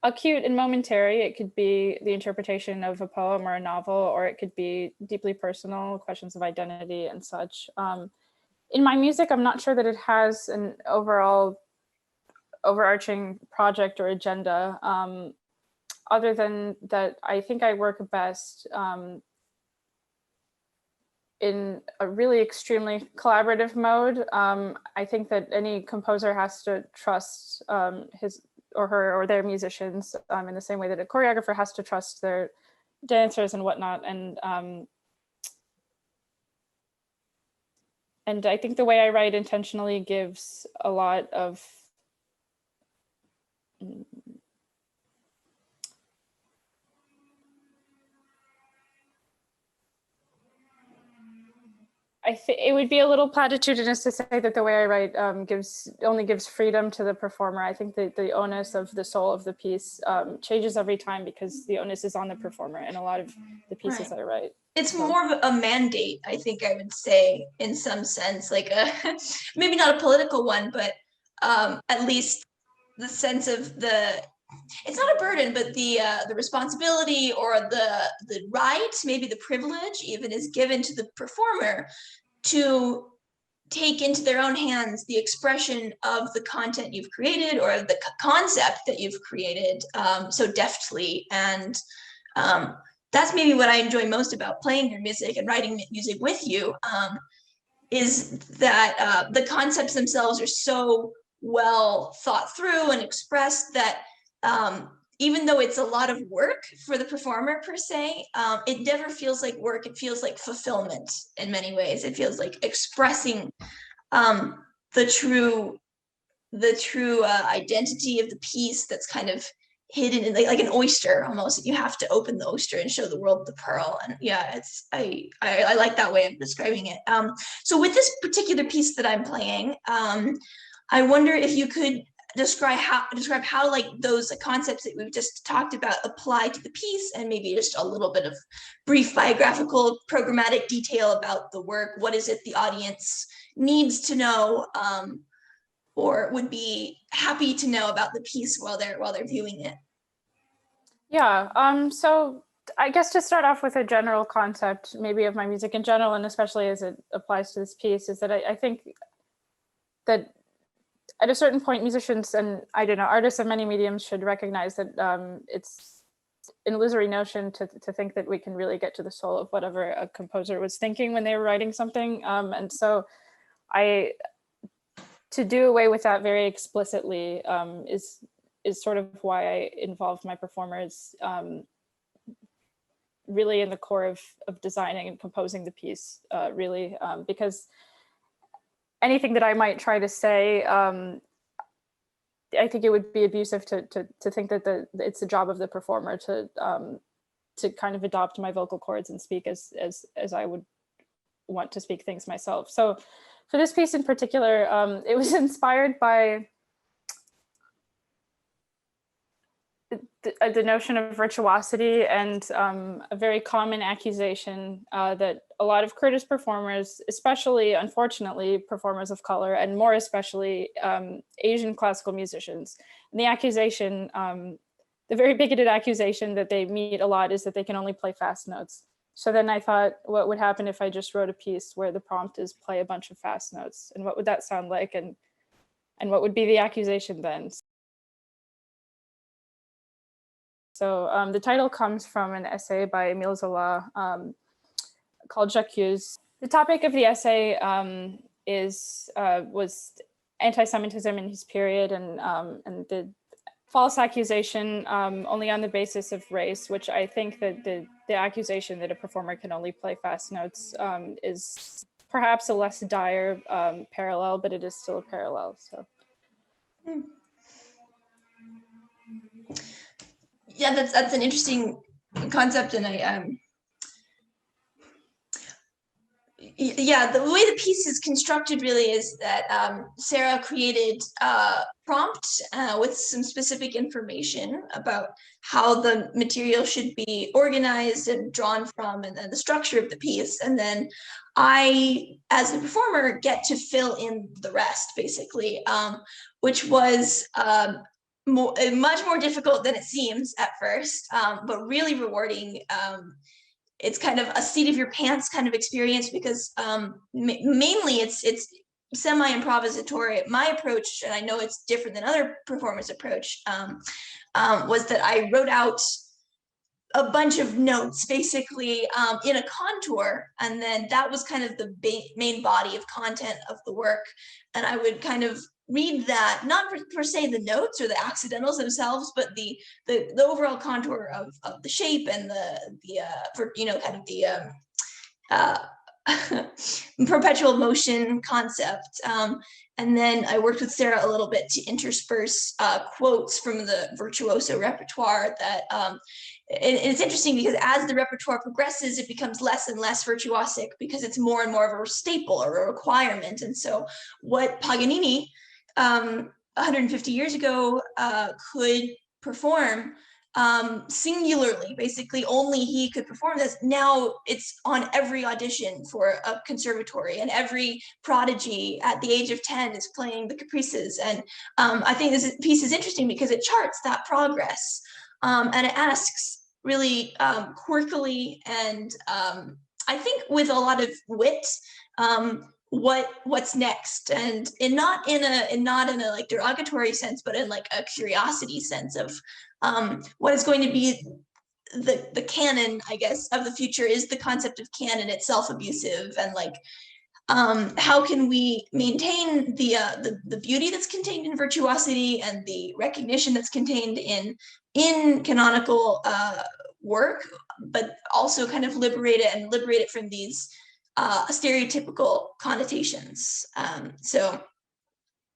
acute and momentary. It could be the interpretation of a poem or a novel, or it could be deeply personal questions of identity and such. In my music, I'm not sure that it has an overarching project or agenda, other than that I think I work best in a really extremely collaborative mode. I think that any composer has to trust his or her or their musicians in the same way that a choreographer has to trust their dancers and whatnot. And I think the way I write intentionally gives a lot of I think it would be a little platitudinous to say that the way I write only gives freedom to the performer. I think that the onus of the soul of the piece changes every time, because the onus is on the performer in a lot of the pieces I write. It's more of a mandate, I think I would say, in some sense, like maybe not a political one, but at least the sense of it's not a burden, but the responsibility or the right, maybe the privilege even, is given to the performer to take into their own hands the expression of the content you've created or the concept that you've created so deftly. And that's maybe what I enjoy most about playing your music and writing music with you, is that the concepts themselves are so well thought through and expressed that even though it's a lot of work for the performer per se, it never feels like work. It feels like fulfillment in many ways. It feels like expressing the true identity of the piece that's kind of hidden in like an oyster almost. You have to open the oyster and show the world the pearl. And yeah, it's I like that way of describing it. So with this particular piece that I'm playing, I wonder if you could describe how like those concepts that we've just talked about apply to the piece, and maybe just a little bit of brief biographical programmatic detail about the work. What is it the audience needs to know, or would be happy to know about the piece while they're viewing it? Yeah, so I guess to start off with a general concept, maybe of my music in general, and especially as it applies to this piece, is that I think that at a certain point, musicians and, I don't know, artists of many mediums should recognize that it's an illusory notion to think that we can really get to the soul of whatever a composer was thinking when they were writing something. And so to do away with that very explicitly is sort of why I involve my performers really in the core of designing and composing the piece, really, because anything that I might try to say, I think it would be abusive to think that it's the job of the performer to kind of adopt my vocal cords and speak as I would want to speak things myself. So for this piece in particular, it was inspired by the notion of virtuosity and a very common accusation that a lot of Kurdish performers, especially, unfortunately, performers of color, and more especially Asian classical musicians, and the accusation, the very bigoted accusation that they meet a lot, is that they can only play fast notes. So then I thought, what would happen if I just wrote a piece where the prompt is play a bunch of fast notes, and what would that sound like, and what would be the accusation then? So the title comes from an essay by Émile Zola called J'accuse. The topic of the essay was anti-Semitism in his period, and the false accusation only on the basis of race, which I think that the accusation that a performer can only play fast notes is perhaps a less dire parallel, but it is still a parallel. So. Yeah, that's an interesting concept, and yeah, the way the piece is constructed really is that Sarrah created a prompt with some specific information about how the material should be organized and drawn from, and then the structure of the piece. And then I, as the performer, get to fill in the rest, basically, which was much more difficult than it seems at first, but really rewarding. It's kind of a seat of your pants kind of experience, because mainly it's semi-improvisatory. My approach, and I know it's different than other performers' approach, was that I wrote out a bunch of notes basically in a contour, and then that was kind of the main body of content of the work. And I would kind of read that, not per se the notes or the accidentals themselves, but the overall contour of the shape and perpetual motion concept. And then I worked with Sarrah a little bit to intersperse quotes from the virtuoso repertoire that and it's interesting because as the repertoire progresses, it becomes less and less virtuosic because it's more and more of a staple or a requirement. And so what Paganini 150 years ago could perform singularly, basically only he could perform this. Now it's on every audition for a conservatory, and every prodigy at the age of 10 is playing the caprices. And I think this piece is interesting because it charts that progress, and it asks really quirkily and I think with a lot of wit, what's next, and not in a like derogatory sense, but in like a curiosity sense of what is going to be the canon, I guess, of the future. Is the concept of canon itself abusive? And like how can we maintain the beauty that's contained in virtuosity and the recognition that's contained in canonical work, but also kind of liberate it from these stereotypical connotations. So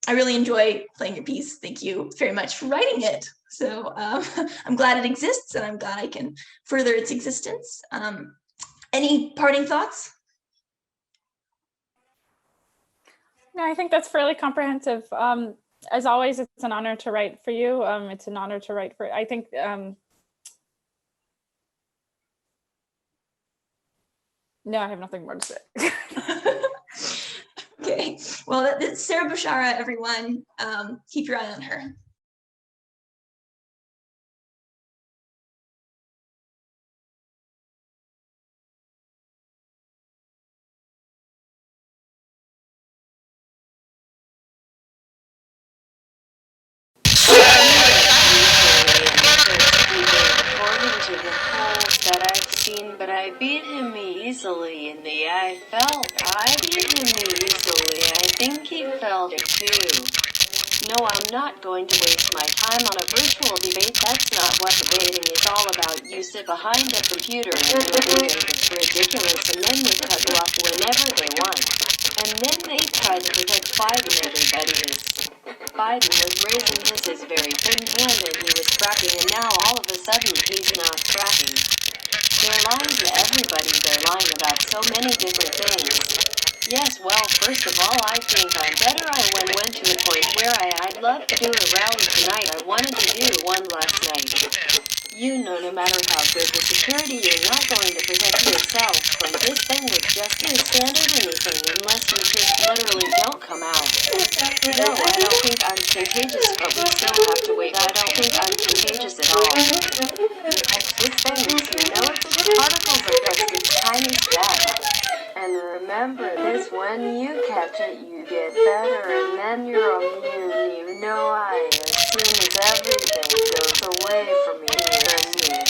I really enjoy playing your piece. Thank you very much for writing it. So I'm glad it exists, and I'm glad I can further its existence. Any parting thoughts? No, I think that's fairly comprehensive. As always, it's an honor to write for you. It's an honor to write for, I think, no, I have nothing more to say. Okay, well, that's Sarrah Bushara, everyone. Keep your eye on her. But I beat him easily in the I felt. I beat him easily. I think he felt it too. No, I'm not going to waste my time on a virtual debate. That's not what debating is all about. You sit behind a computer and you think it's ridiculous, and then they cut you off whenever they want. And then they try to protect Biden. Everybody is. Biden was raising his very thin hand and he was fracking, and now all of a sudden he's not fracking. They're lying to everybody. They're lying about so many different things. Yes, well, first of all, I think I'm better. I went to a point where I'd love to do a rally tonight. I wanted to do one last night. You know, no matter how good the security, you're not going to protect yourself from this thing with just your standard anything unless you just literally don't come out. No, I don't think I'm contagious, but we still have to wait. I don't think I'm contagious at all. You catch this thing, you know it's the particles of dust, it's tiny steps. And remember this, when you catch it, you get better, and then you're immune. You know, as soon as everything goes away from you, you're immune.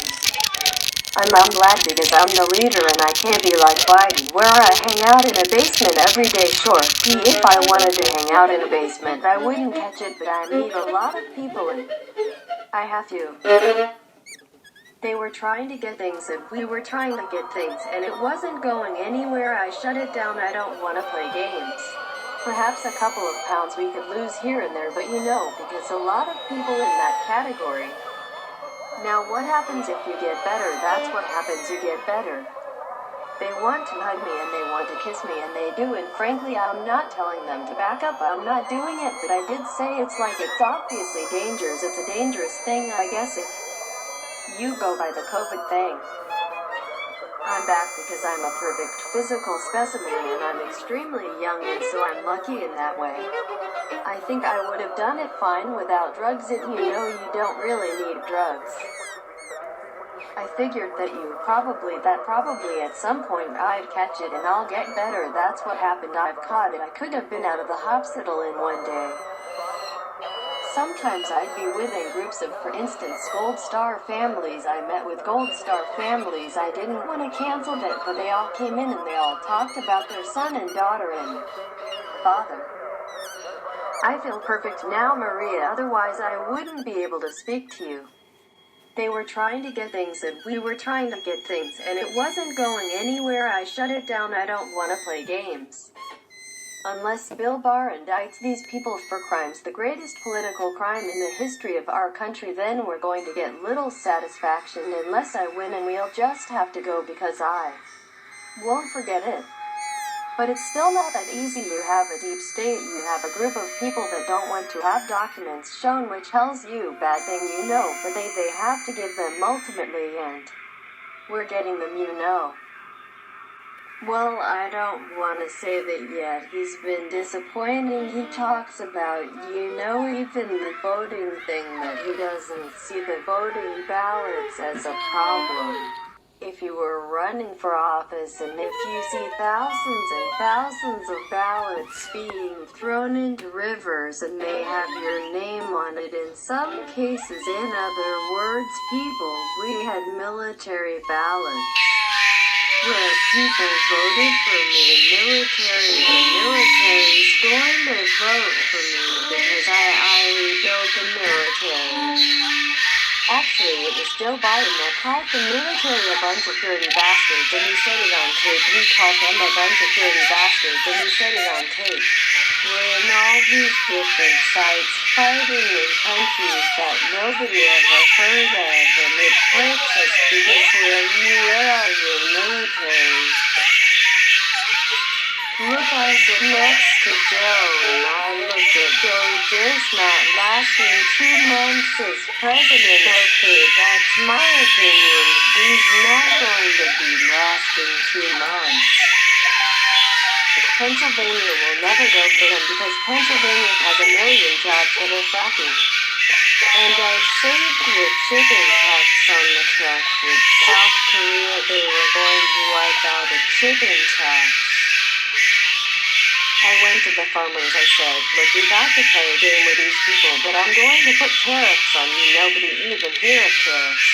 I'm glad because I'm the leader and I can't be like Biden, where I hang out in a basement every day. Sure, if I wanted to hang out in a basement, I wouldn't catch it, but I meet a lot of people and I have to. They were trying to get things and we were trying to get things, and it wasn't going anywhere. I shut it down. I don't want to play games. Perhaps a couple of pounds we could lose here and there, but you know, because a lot of people in that category. Now what happens if you get better? That's what happens, you get better. They want to hug me and they want to kiss me, and they do, and frankly I'm not telling them to back up. I'm not doing it, but I did say it's obviously dangerous. It's a dangerous thing, I guess, if you go by the COVID thing. I'm back because I'm a perfect physical specimen and I'm extremely young, and so I'm lucky in that way. I think I would have done it fine without drugs, and you know you don't really need drugs. I figured that probably at some point I'd catch it and I'll get better. That's what happened. I've caught it. I could have been out of the hospital in one day. Sometimes I'd be within groups of, for instance, Gold Star families. I met with Gold Star families. I didn't want to cancel that, but they all came in and they all talked about their son and daughter and father. I feel perfect now, Maria, otherwise I wouldn't be able to speak to you. They were trying to get things and we were trying to get things, and it wasn't going anywhere. I shut it down. I don't want to play games. Unless Bill Barr indicts these people for crimes, the greatest political crime in the history of our country, then we're going to get little satisfaction unless I win, and we'll just have to go because I won't forget it. But it's still not that easy. You have a deep state, you have a group of people that don't want to have documents shown, which tells you bad thing, you know, but they have to give them ultimately, and we're getting them, you know. Well, I don't want to say that yet. He's been disappointing. He talks about, you know, even the voting thing, that he doesn't see the voting ballots as a problem. If you were running for office and if you see thousands and thousands of ballots being thrown into rivers and they have your name on it, in some cases, in other words, we had military ballots where people voted for me. The military's going to vote for me because I rebuilt the military. Actually, it was Joe Biden that called the military a bunch of dirty bastards, and he said it on tape. He called them a bunch of dirty bastards, and he said it on tape. We're in all these different sites fighting in countries that nobody ever heard of, and it hurts us because where are your military? Look, I sit next to Joe, and I look at Joe just not lasting 2 months as president. Okay, that's my opinion. He's not going to be lasting 2 months. Pennsylvania will never go for him because Pennsylvania has a million jobs that are fracking. And I saved the chicken tax on the truck. With South Korea, they were going to wipe out a chicken tax. I went to the farmers, I said, look, we got to play a game with these people, but I'm going to put tariffs on you. Nobody even hear of tariffs.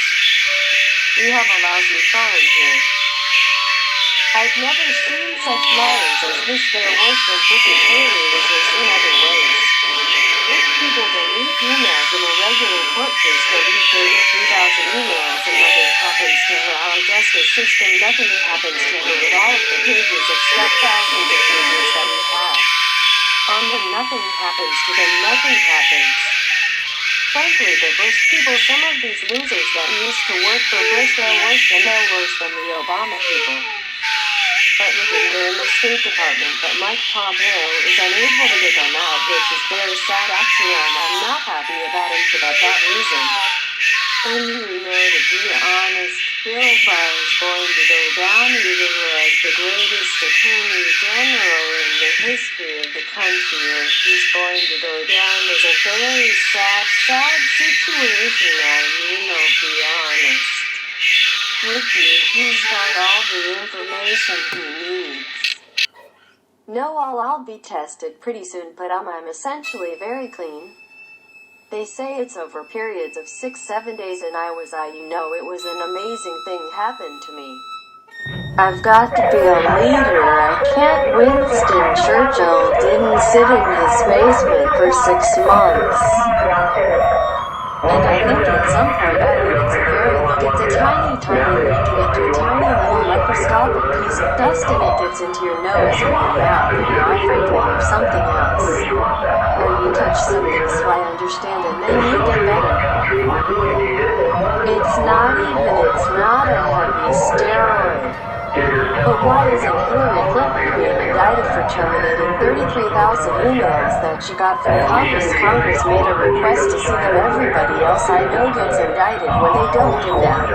We have a lousy farm here. I've never seen such liars as this. They're worse than wicked terrorists in other ways. If people delete emails in a regular court case, delete 33,000 emails and nothing happens to her. Our justice system, nothing happens to her with all of the pages of stuff, thousands of pages that we have. On them, nothing happens to them, nothing happens. Frankly, the Bush people, some of these losers that used to work for Bush, they're worse than the Obama people. But look, they're in the State Department, but Mike Pompeo is unable to get them out, which is very sad. Actually, I'm not happy about him for that reason. And you know, to be honest, Bill Barr is going to go down either as the greatest attorney general in the history of the country, or he's going to go down as a very sad situation. I mean, I'll be honest with you, he's got all the information he needs. No, I'll be tested pretty soon, but I'm essentially very clean. They say it's over periods of 6-7 days, and it was an amazing thing happened to me. I've got to be a leader. I can't. Winston Churchill didn't sit in his basement for 6 months. And I think at some point, it's a tiny, you get to a tiny little microscopic piece of dust and it gets into your nose or your mouth or your eye, frankly, or something else. Or you touch something, so I understand, and then you get better. It's not a heavy steroid. But why isn't Hillary Clinton being indicted for terminating 33,000 emails that she got from Congress? Congress made a request to see them. Everybody else I know gets indicted when they don't get them.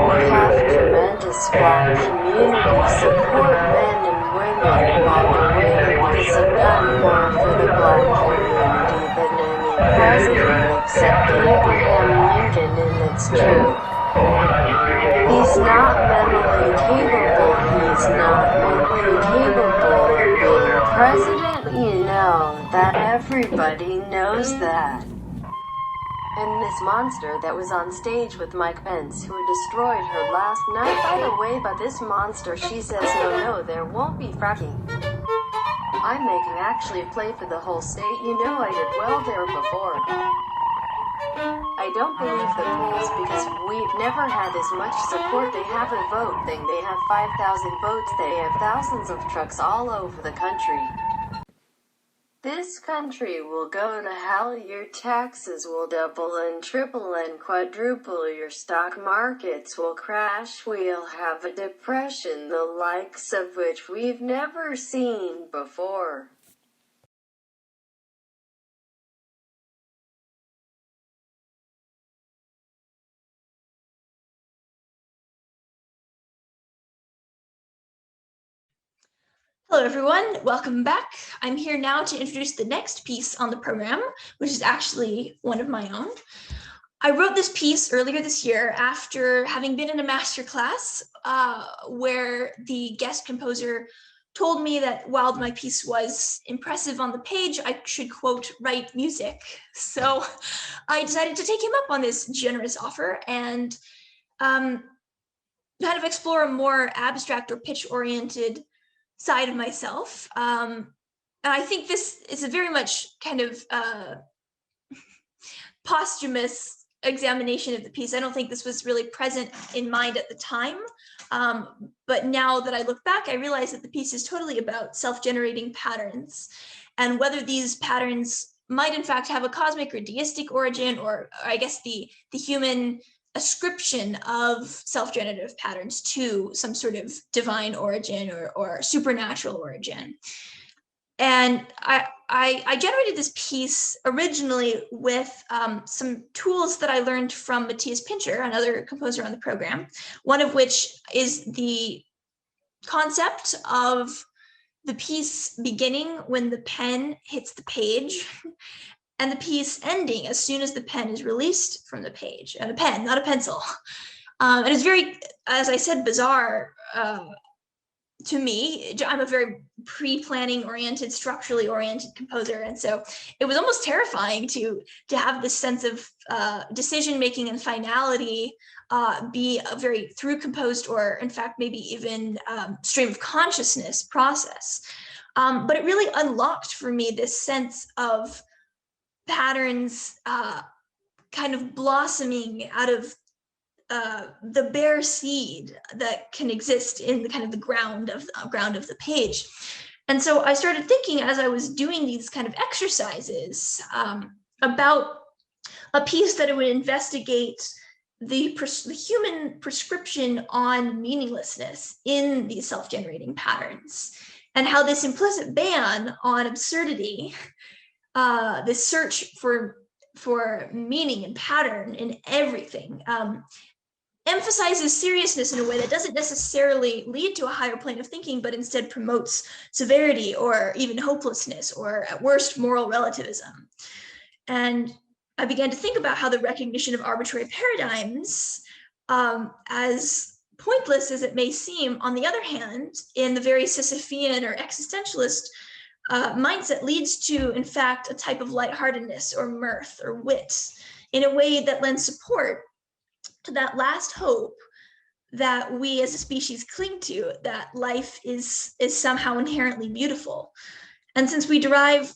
We have tremendous black community support, men and women. By the way, it's a gun war for the black community than any president except Abraham Lincoln, and it's true. He's not mentally capable of being president, you know, that everybody knows that. And this monster that was on stage with Mike Pence, who destroyed her last night, by the way, but this monster, she says no, there won't be fracking. I make him actually play for the whole state, you know I did well there before. I don't believe the polls because we've never had as much support. They have a vote thing. They have 5,000 votes. They have thousands of trucks all over the country. This country will go to hell. Your taxes will double and triple and quadruple. Your stock markets will crash. We'll have a depression, the likes of which we've never seen before. Hello, everyone. Welcome back. I'm here now to introduce the next piece on the program, which is actually one of my own. I wrote this piece earlier this year after having been in a masterclass where the guest composer told me that while my piece was impressive on the page, I should, quote, write music. So I decided to take him up on this generous offer and kind of explore a more abstract or pitch-oriented side of myself. And I think this is a very much kind of posthumous examination of the piece. I don't think this was really present in mind at the time But now that I look back, I realize that the piece is totally about self-generating patterns, and whether these patterns might in fact have a cosmic or deistic origin, or I guess the human ascription of self-generative patterns to some sort of divine origin or supernatural origin. And I generated this piece originally with some tools that I learned from Matthias Pintscher, another composer on the program, one of which is the concept of the piece beginning when the pen hits the page and the piece ending as soon as the pen is released from the page. And a pen, not a pencil. And it's very, as I said, bizarre to me. I'm a very pre-planning oriented, structurally oriented composer. And so it was almost terrifying to have this sense of decision-making and finality be a very through composed, or in fact, maybe even stream of consciousness process. But it really unlocked for me this sense of patterns kind of blossoming out of the bare seed that can exist in the kind of the ground of the page. And so I started thinking, as I was doing these kind of exercises, about a piece that it would investigate the human prescription on meaninglessness in these self-generating patterns, and how this implicit ban on absurdity, this search for meaning and pattern in everything, emphasizes seriousness in a way that doesn't necessarily lead to a higher plane of thinking, but instead promotes severity or even hopelessness, or at worst, moral relativism. And I began to think about how the recognition of arbitrary paradigms, as pointless as it may seem, on the other hand, in the very Sisyphean or existentialist mindset, leads to, in fact, a type of lightheartedness or mirth or wit in a way that lends support to that last hope that we as a species cling to, that life is somehow inherently beautiful. And since we derive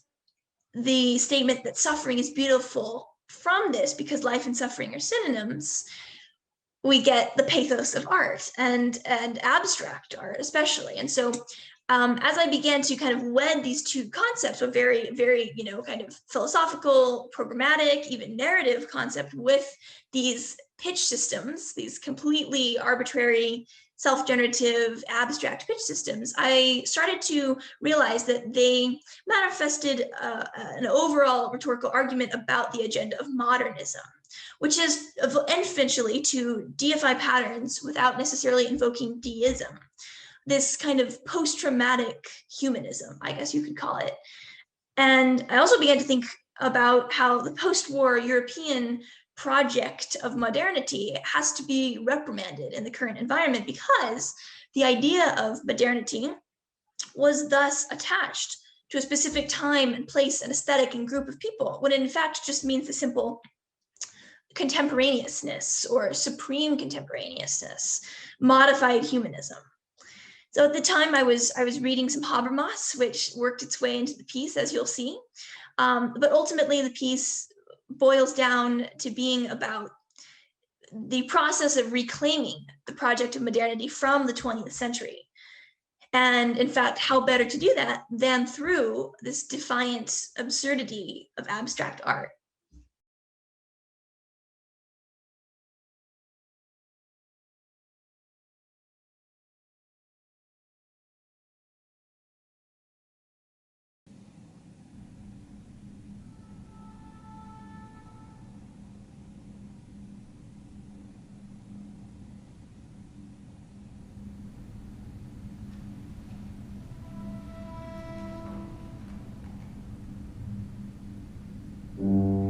the statement that suffering is beautiful from this, because life and suffering are synonyms, we get the pathos of art and abstract art especially. And so as I began to kind of wed these two concepts, a very, very, kind of philosophical, programmatic, even narrative concept, with these pitch systems, these completely arbitrary, self-generative, abstract pitch systems, I started to realize that they manifested an overall rhetorical argument about the agenda of modernism, which is eventually to deify patterns without necessarily invoking deism. This kind of post-traumatic humanism, I guess you could call it. And I also began to think about how the post-war European project of modernity has to be reprimanded in the current environment, because the idea of modernity was thus attached to a specific time and place and aesthetic and group of people, when it in fact just means the simple contemporaneousness or supreme contemporaneousness, modified humanism. So at the time I was reading some Habermas, which worked its way into the piece, as you'll see. But ultimately the piece boils down to being about the process of reclaiming the project of modernity from the 20th century. And in fact, how better to do that than through this defiant absurdity of abstract art. Mm-hmm.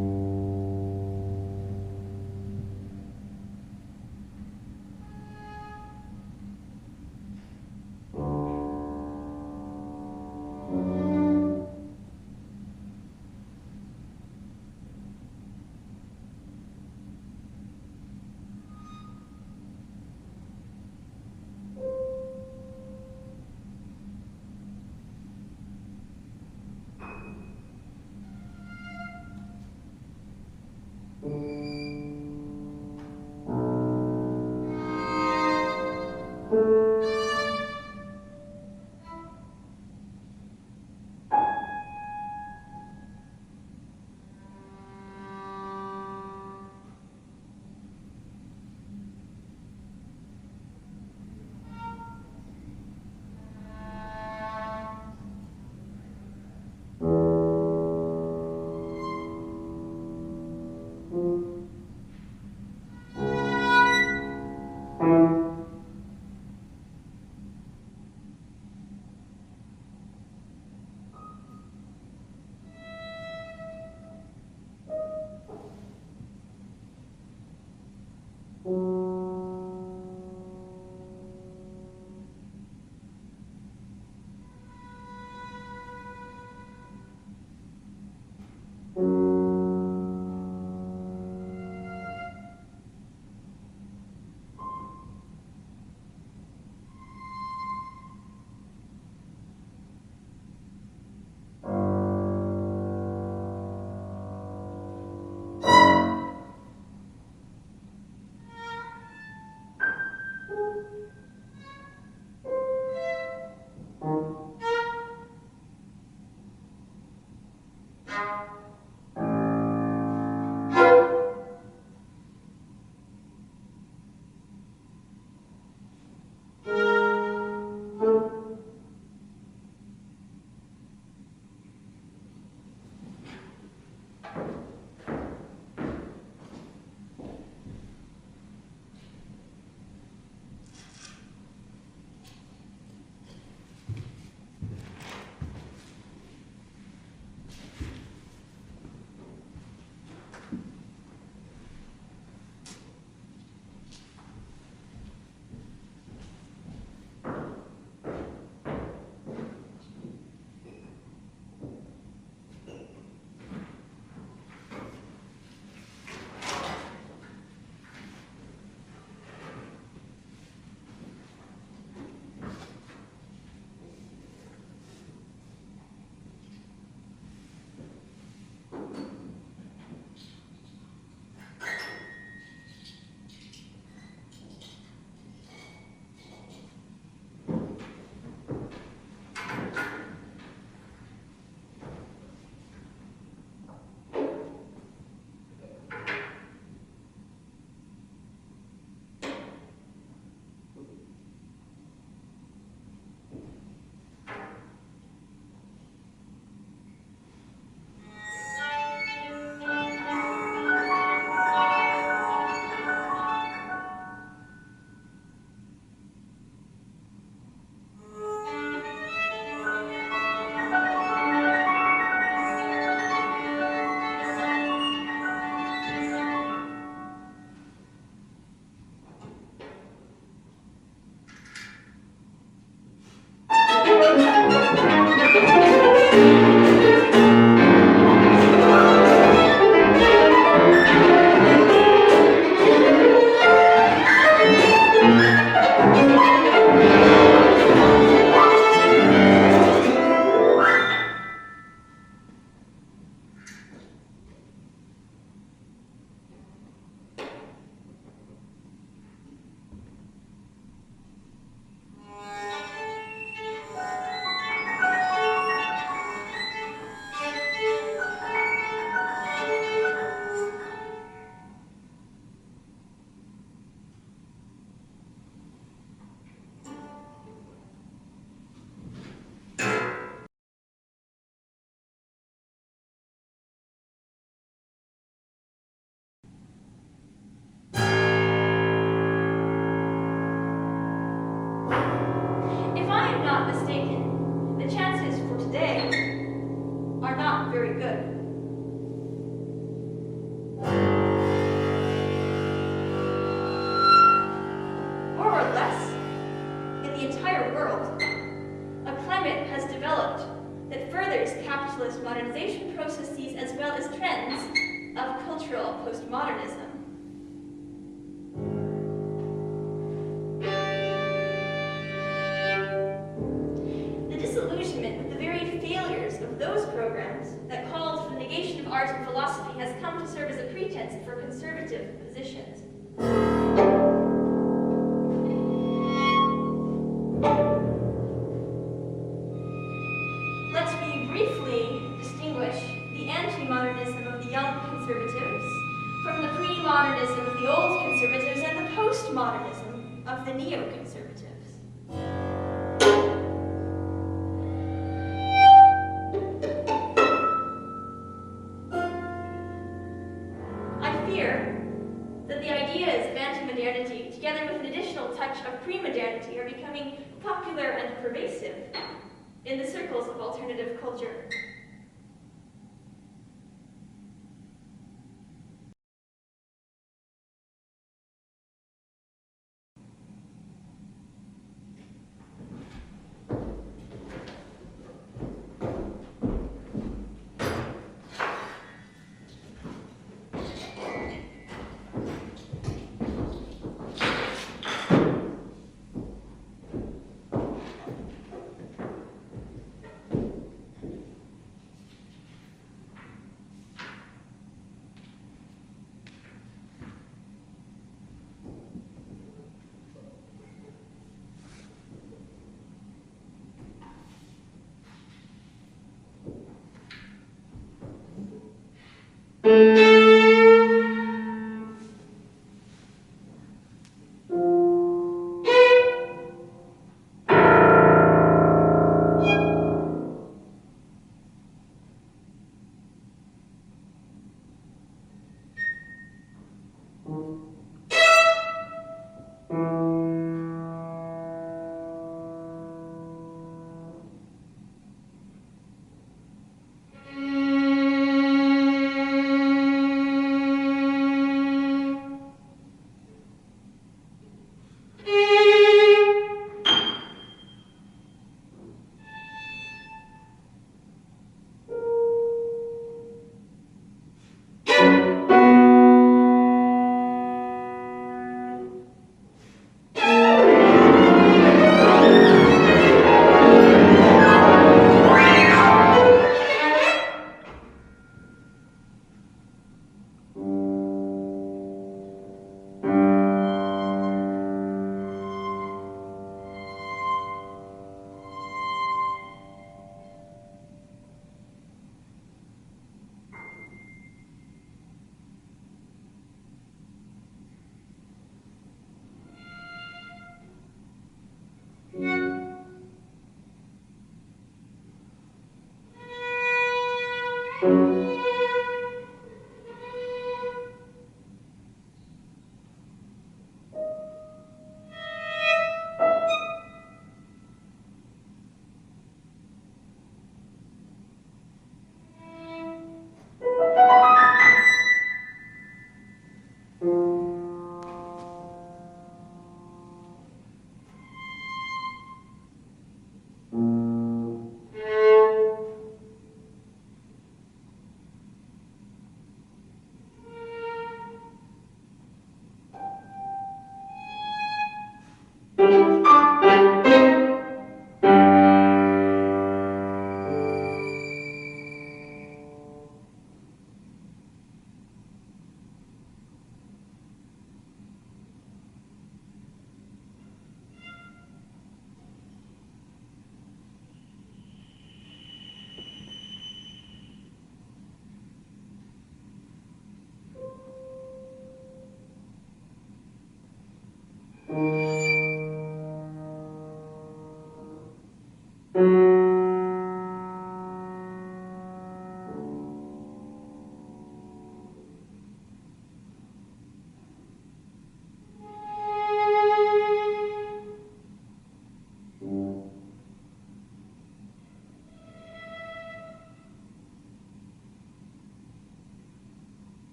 not mistaken, the chances for today are not very good. More or less, in the entire world, a climate has developed that furthers capitalist modernization processes as well as trends of cultural postmodernism. The disillusionment with the very failures of those programs that called for the negation of art and philosophy has come to serve as a pretext for conservative positions. Let me briefly distinguish the anti-modernism of the young conservatives from the pre-modernism of the old conservatives and the post-modernism of the neoconservatives. I fear that the ideas of anti-modernity, together with an additional touch of pre-modernity, are becoming popular and pervasive in the circles of alternative culture.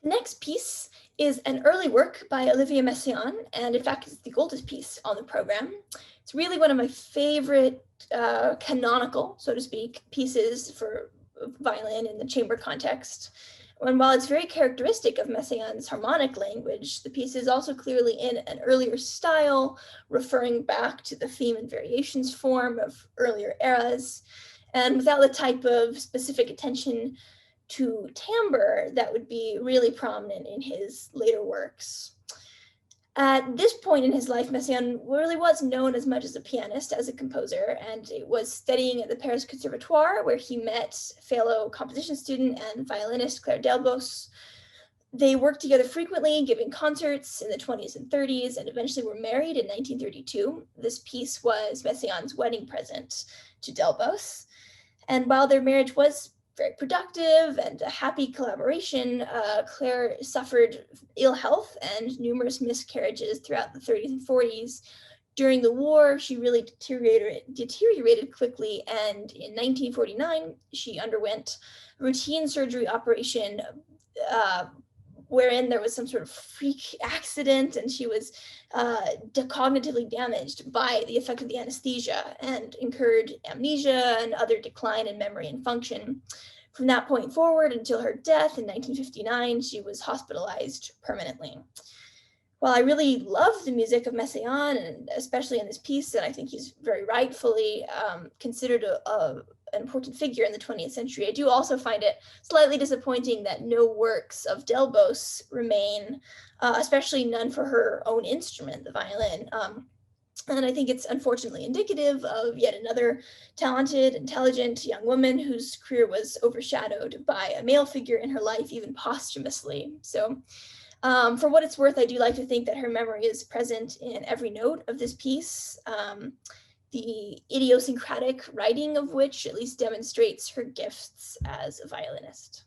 The next piece is an early work by Olivier Messiaen, and in fact, it's the oldest piece on the program. It's really one of my favorite canonical, so to speak, pieces for violin in the chamber context. And while it's very characteristic of Messiaen's harmonic language, the piece is also clearly in an earlier style, referring back to the theme and variations form of earlier eras, and without the type of specific attention to timbre that would be really prominent in his later works. At this point in his life, Messiaen really was known as much as a pianist as a composer, and was studying at the Paris Conservatoire, where he met fellow composition student and violinist Claire Delbos. They worked together frequently, giving concerts in the 20s and 30s, and eventually were married in 1932. This piece was Messiaen's wedding present to Delbos. And while their marriage was very productive and a happy collaboration, Claire suffered ill health and numerous miscarriages throughout the 30s and 40s. During the war, she really deteriorated quickly, and in 1949, she underwent a routine surgery operation wherein there was some sort of freak accident, and she was cognitively damaged by the effect of the anesthesia and incurred amnesia and other decline in memory and function. From that point forward until her death in 1959, she was hospitalized permanently. While I really love the music of Messiaen, and especially in this piece, and I think he's very rightfully considered an important figure in the 20th century, I do also find it slightly disappointing that no works of Delbos remain, especially none for her own instrument, the violin. And I think it's unfortunately indicative of yet another talented, intelligent young woman whose career was overshadowed by a male figure in her life, even posthumously. So for what it's worth, I do like to think that her memory is present in every note of this piece, the idiosyncratic writing of which at least demonstrates her gifts as a violinist.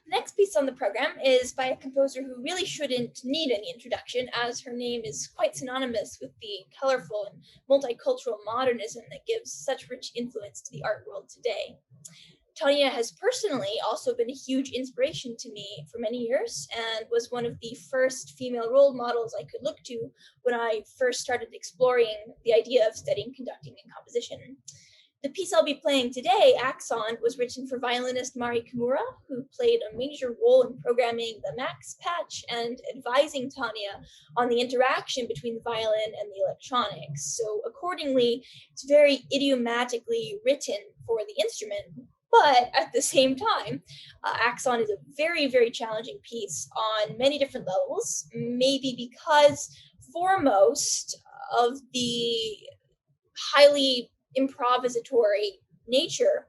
The next piece on the program is by a composer who really shouldn't need any introduction, as her name is quite synonymous with the colorful and multicultural modernism that gives such rich influence to the art world today. Tania has personally also been a huge inspiration to me for many years and was one of the first female role models I could look to when I first started exploring the idea of studying conducting and composition. The piece I'll be playing today, Axon, was written for violinist Mari Kimura, who played a major role in programming the max patch and advising Tania on the interaction between the violin and the electronics. So accordingly, it's very idiomatically written for the instrument. But at the same time, Axon is a very, very challenging piece on many different levels, maybe because foremost of the highly improvisatory nature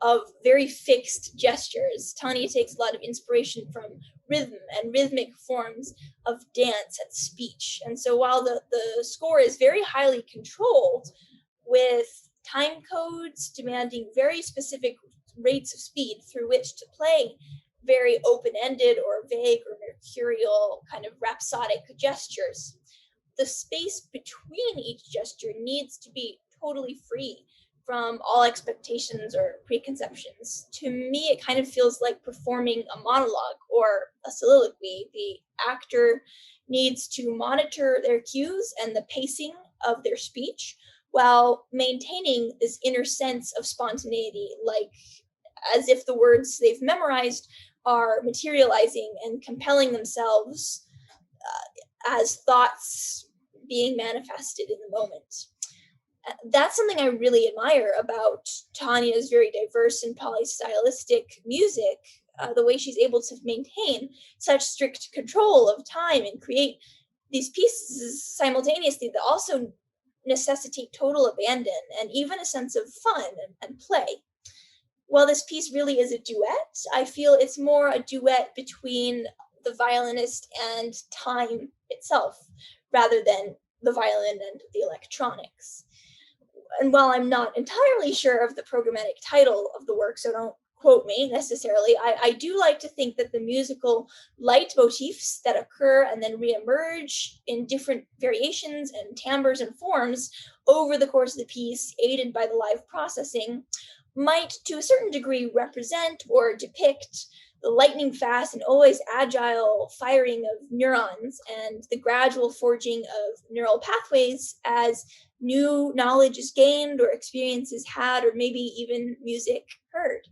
of very fixed gestures. Tania takes a lot of inspiration from rhythm and rhythmic forms of dance and speech. And so while the score is very highly controlled with time codes demanding very specific rates of speed through which to play very open-ended or vague or mercurial kind of rhapsodic gestures, the space between each gesture needs to be totally free from all expectations or preconceptions. To me, it kind of feels like performing a monologue or a soliloquy. The actor needs to monitor their cues and the pacing of their speech while maintaining this inner sense of spontaneity, like as if the words they've memorized are materializing and compelling themselves as thoughts being manifested in the moment. That's something I really admire about Tania's very diverse and polystylistic music, the way she's able to maintain such strict control of time and create these pieces simultaneously that also necessitate total abandon and even a sense of fun and play. While this piece really is a duet, I feel it's more a duet between the violinist and time itself, rather than the violin and the electronics. And while I'm not entirely sure of the programmatic title of the work, so don't quote me necessarily, I do like to think that the musical leitmotifs that occur and then reemerge in different variations and timbres and forms over the course of the piece, aided by the live processing, might to a certain degree represent or depict the lightning fast and always agile firing of neurons and the gradual forging of neural pathways as new knowledge is gained or experiences had or maybe even music heard.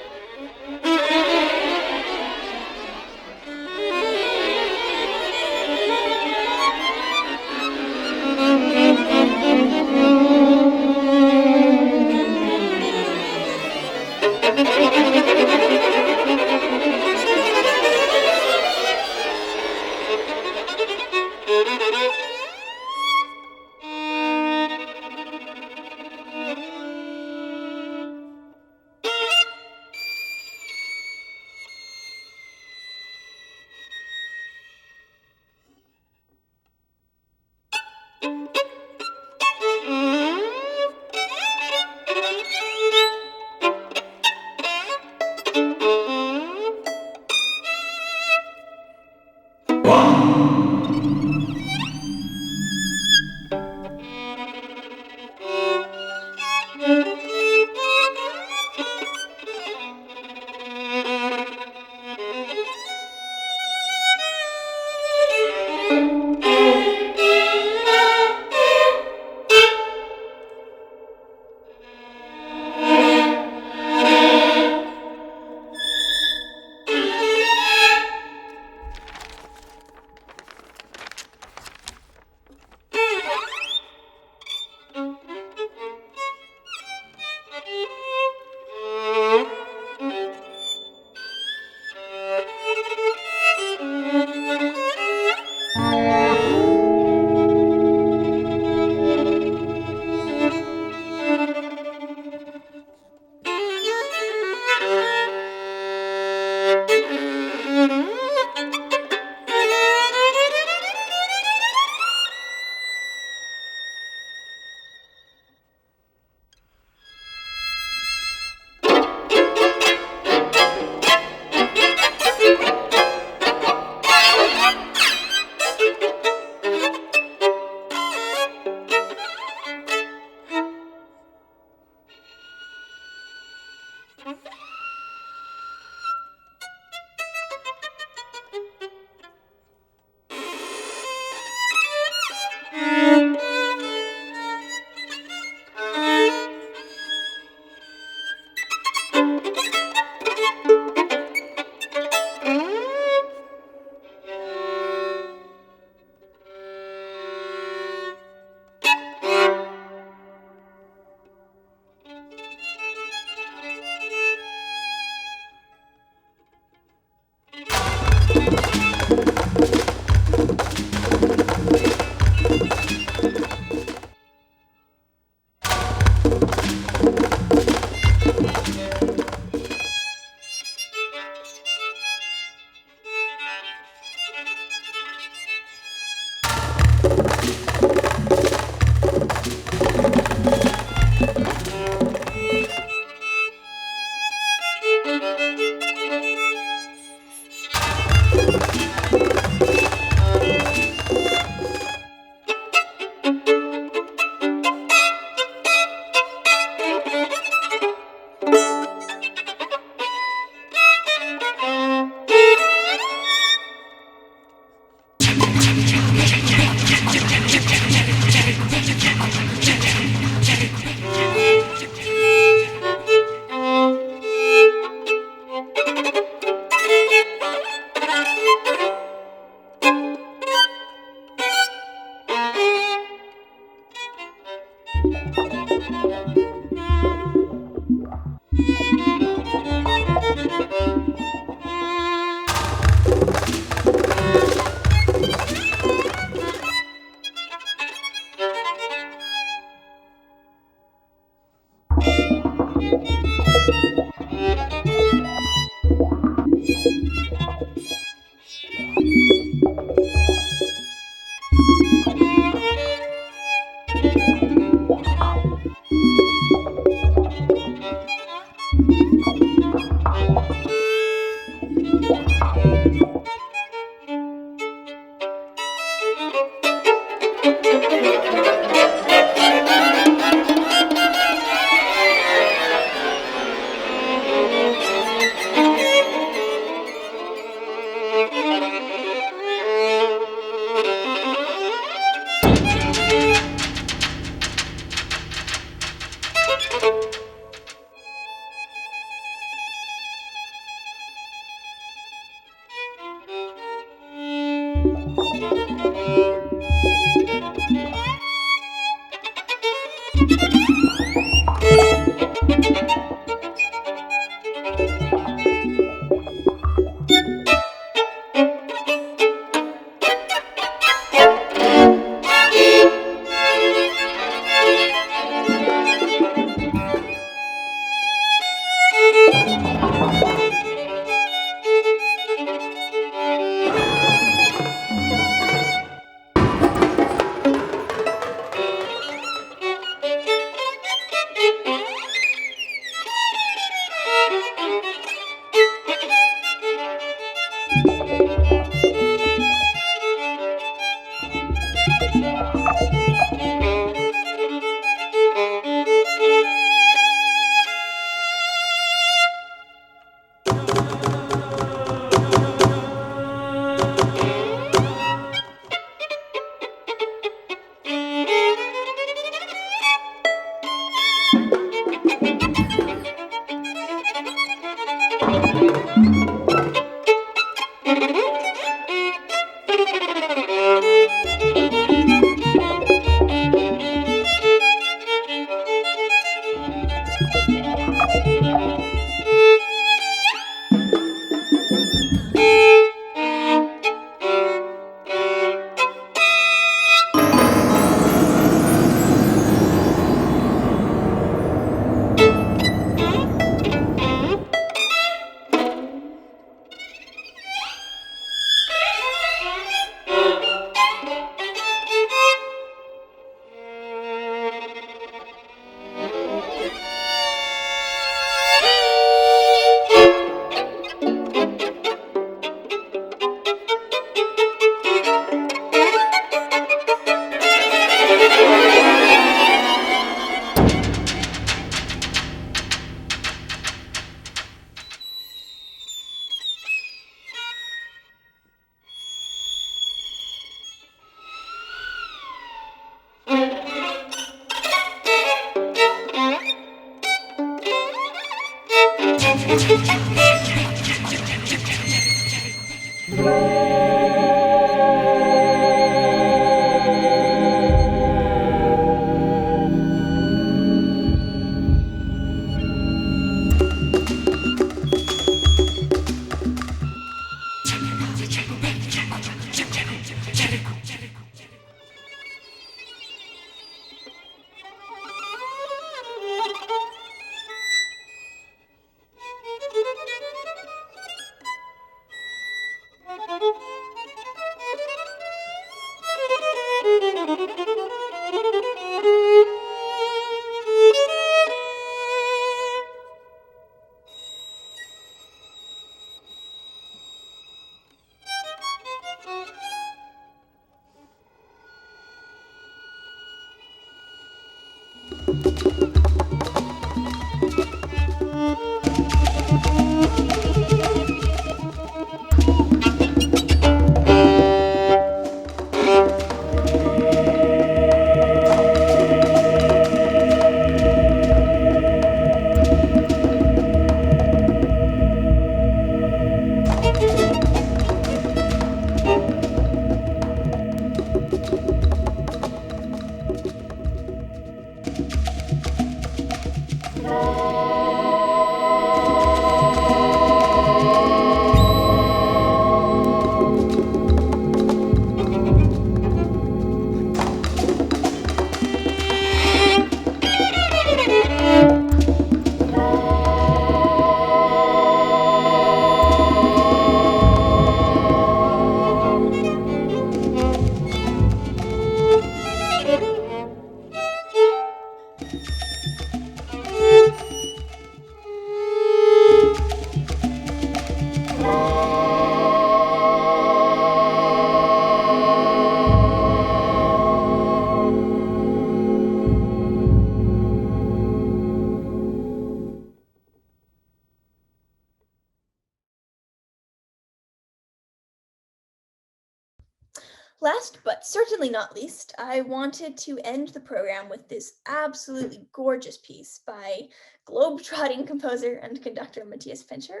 Last but certainly not least, I wanted to end the program with this absolutely gorgeous piece by globe-trotting composer and conductor Matthias Pintscher,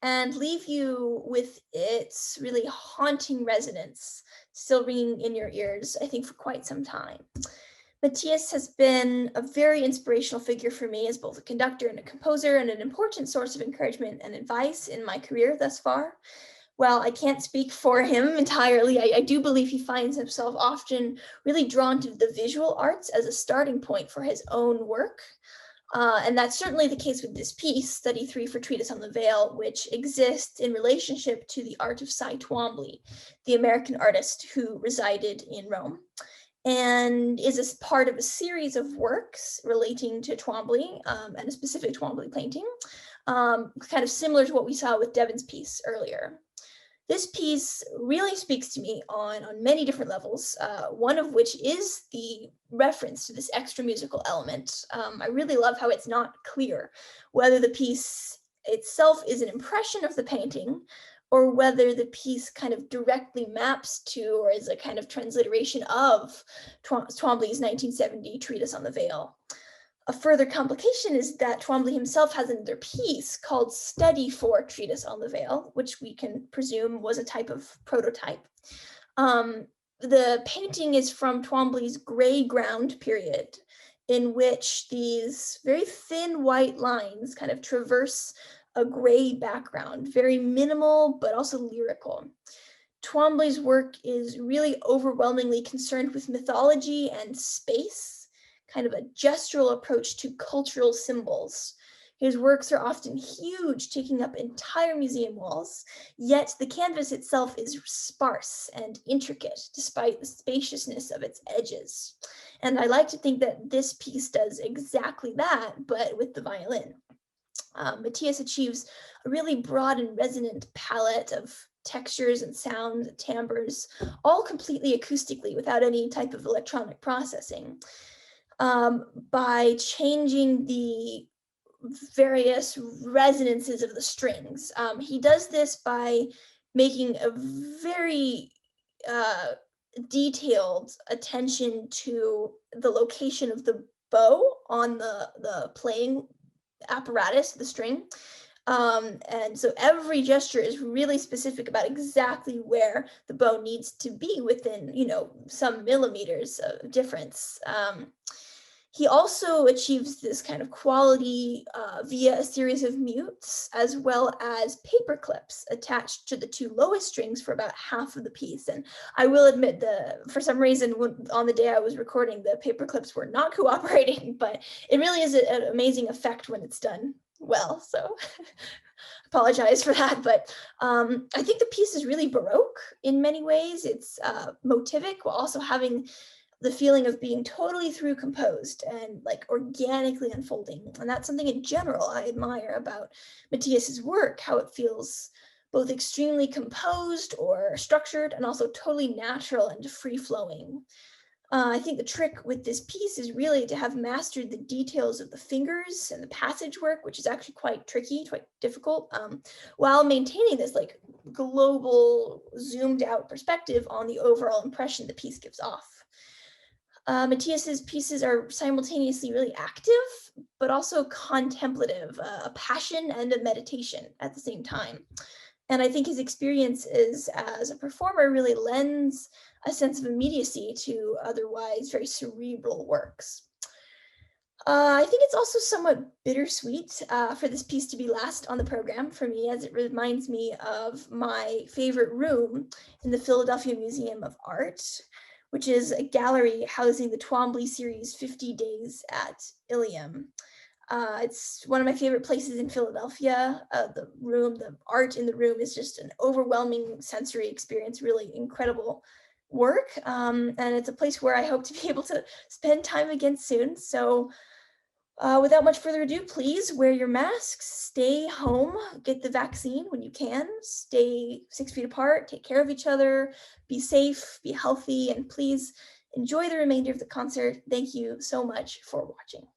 and leave you with its really haunting resonance still ringing in your ears, I think, for quite some time. Matthias has been a very inspirational figure for me as both a conductor and a composer, and an important source of encouragement and advice in my career thus far. While I can't speak for him entirely, I do believe he finds himself often really drawn to the visual arts as a starting point for his own work. And that's certainly the case with this piece, Study 3 for Treatise on the Veil, which exists in relationship to the art of Cy Twombly, the American artist who resided in Rome, and is a part of a series of works relating to Twombly and a specific Twombly painting, kind of similar to what we saw with Devin's piece earlier. This piece really speaks to me on many different levels, one of which is the reference to this extra musical element. I really love how it's not clear whether the piece itself is an impression of the painting or whether the piece kind of directly maps to or is a kind of transliteration of Twombly's 1970 Treatise on the Veil. A further complication is that Twombly himself has another piece called Study for Treatise on the Veil, which we can presume was a type of prototype. The painting is from Twombly's gray ground period, in which these very thin white lines kind of traverse a gray background, very minimal, but also lyrical. Twombly's work is really overwhelmingly concerned with mythology and space, kind of a gestural approach to cultural symbols. His works are often huge, taking up entire museum walls, yet the canvas itself is sparse and intricate, despite the spaciousness of its edges. And I like to think that this piece does exactly that, but with the violin. Matthias achieves a really broad and resonant palette of textures and sounds, timbres, all completely acoustically without any type of electronic processing. By changing the various resonances of the strings. He does this by making a very detailed attention to the location of the bow on the playing apparatus, the string. And so every gesture is really specific about exactly where the bow needs to be within, some millimeters of difference. He also achieves this kind of quality via a series of mutes, as well as paper clips attached to the two lowest strings for about half of the piece. And I will admit that for some reason, on the day I was recording, the paper clips were not cooperating, but it really is an amazing effect when it's done well. So apologize for that, but I think the piece is really Baroque in many ways. It's motivic while also having the feeling of being totally through composed and like organically unfolding. And that's something in general I admire about Matthias's work, how it feels both extremely composed or structured and also totally natural and free flowing. I think the trick with this piece is really to have mastered the details of the fingers and the passage work, which is actually quite tricky, quite difficult, while maintaining this like global zoomed out perspective on the overall impression the piece gives off. Matthias's pieces are simultaneously really active, but also contemplative, a passion and a meditation at the same time. And I think his experience as a performer really lends a sense of immediacy to otherwise very cerebral works. I think it's also somewhat bittersweet for this piece to be last on the program for me, as it reminds me of my favorite room in the Philadelphia Museum of Art, which is a gallery housing the Twombly series 50 Days at Ilium. It's one of my favorite places in Philadelphia. The art in the room is just an overwhelming sensory experience, really incredible work. And it's a place where I hope to be able to spend time again soon. So without much further ado, please wear your masks, stay home, get the vaccine when you can, stay 6 feet apart, take care of each other, be safe, be healthy, and please enjoy the remainder of the concert. Thank you so much for watching.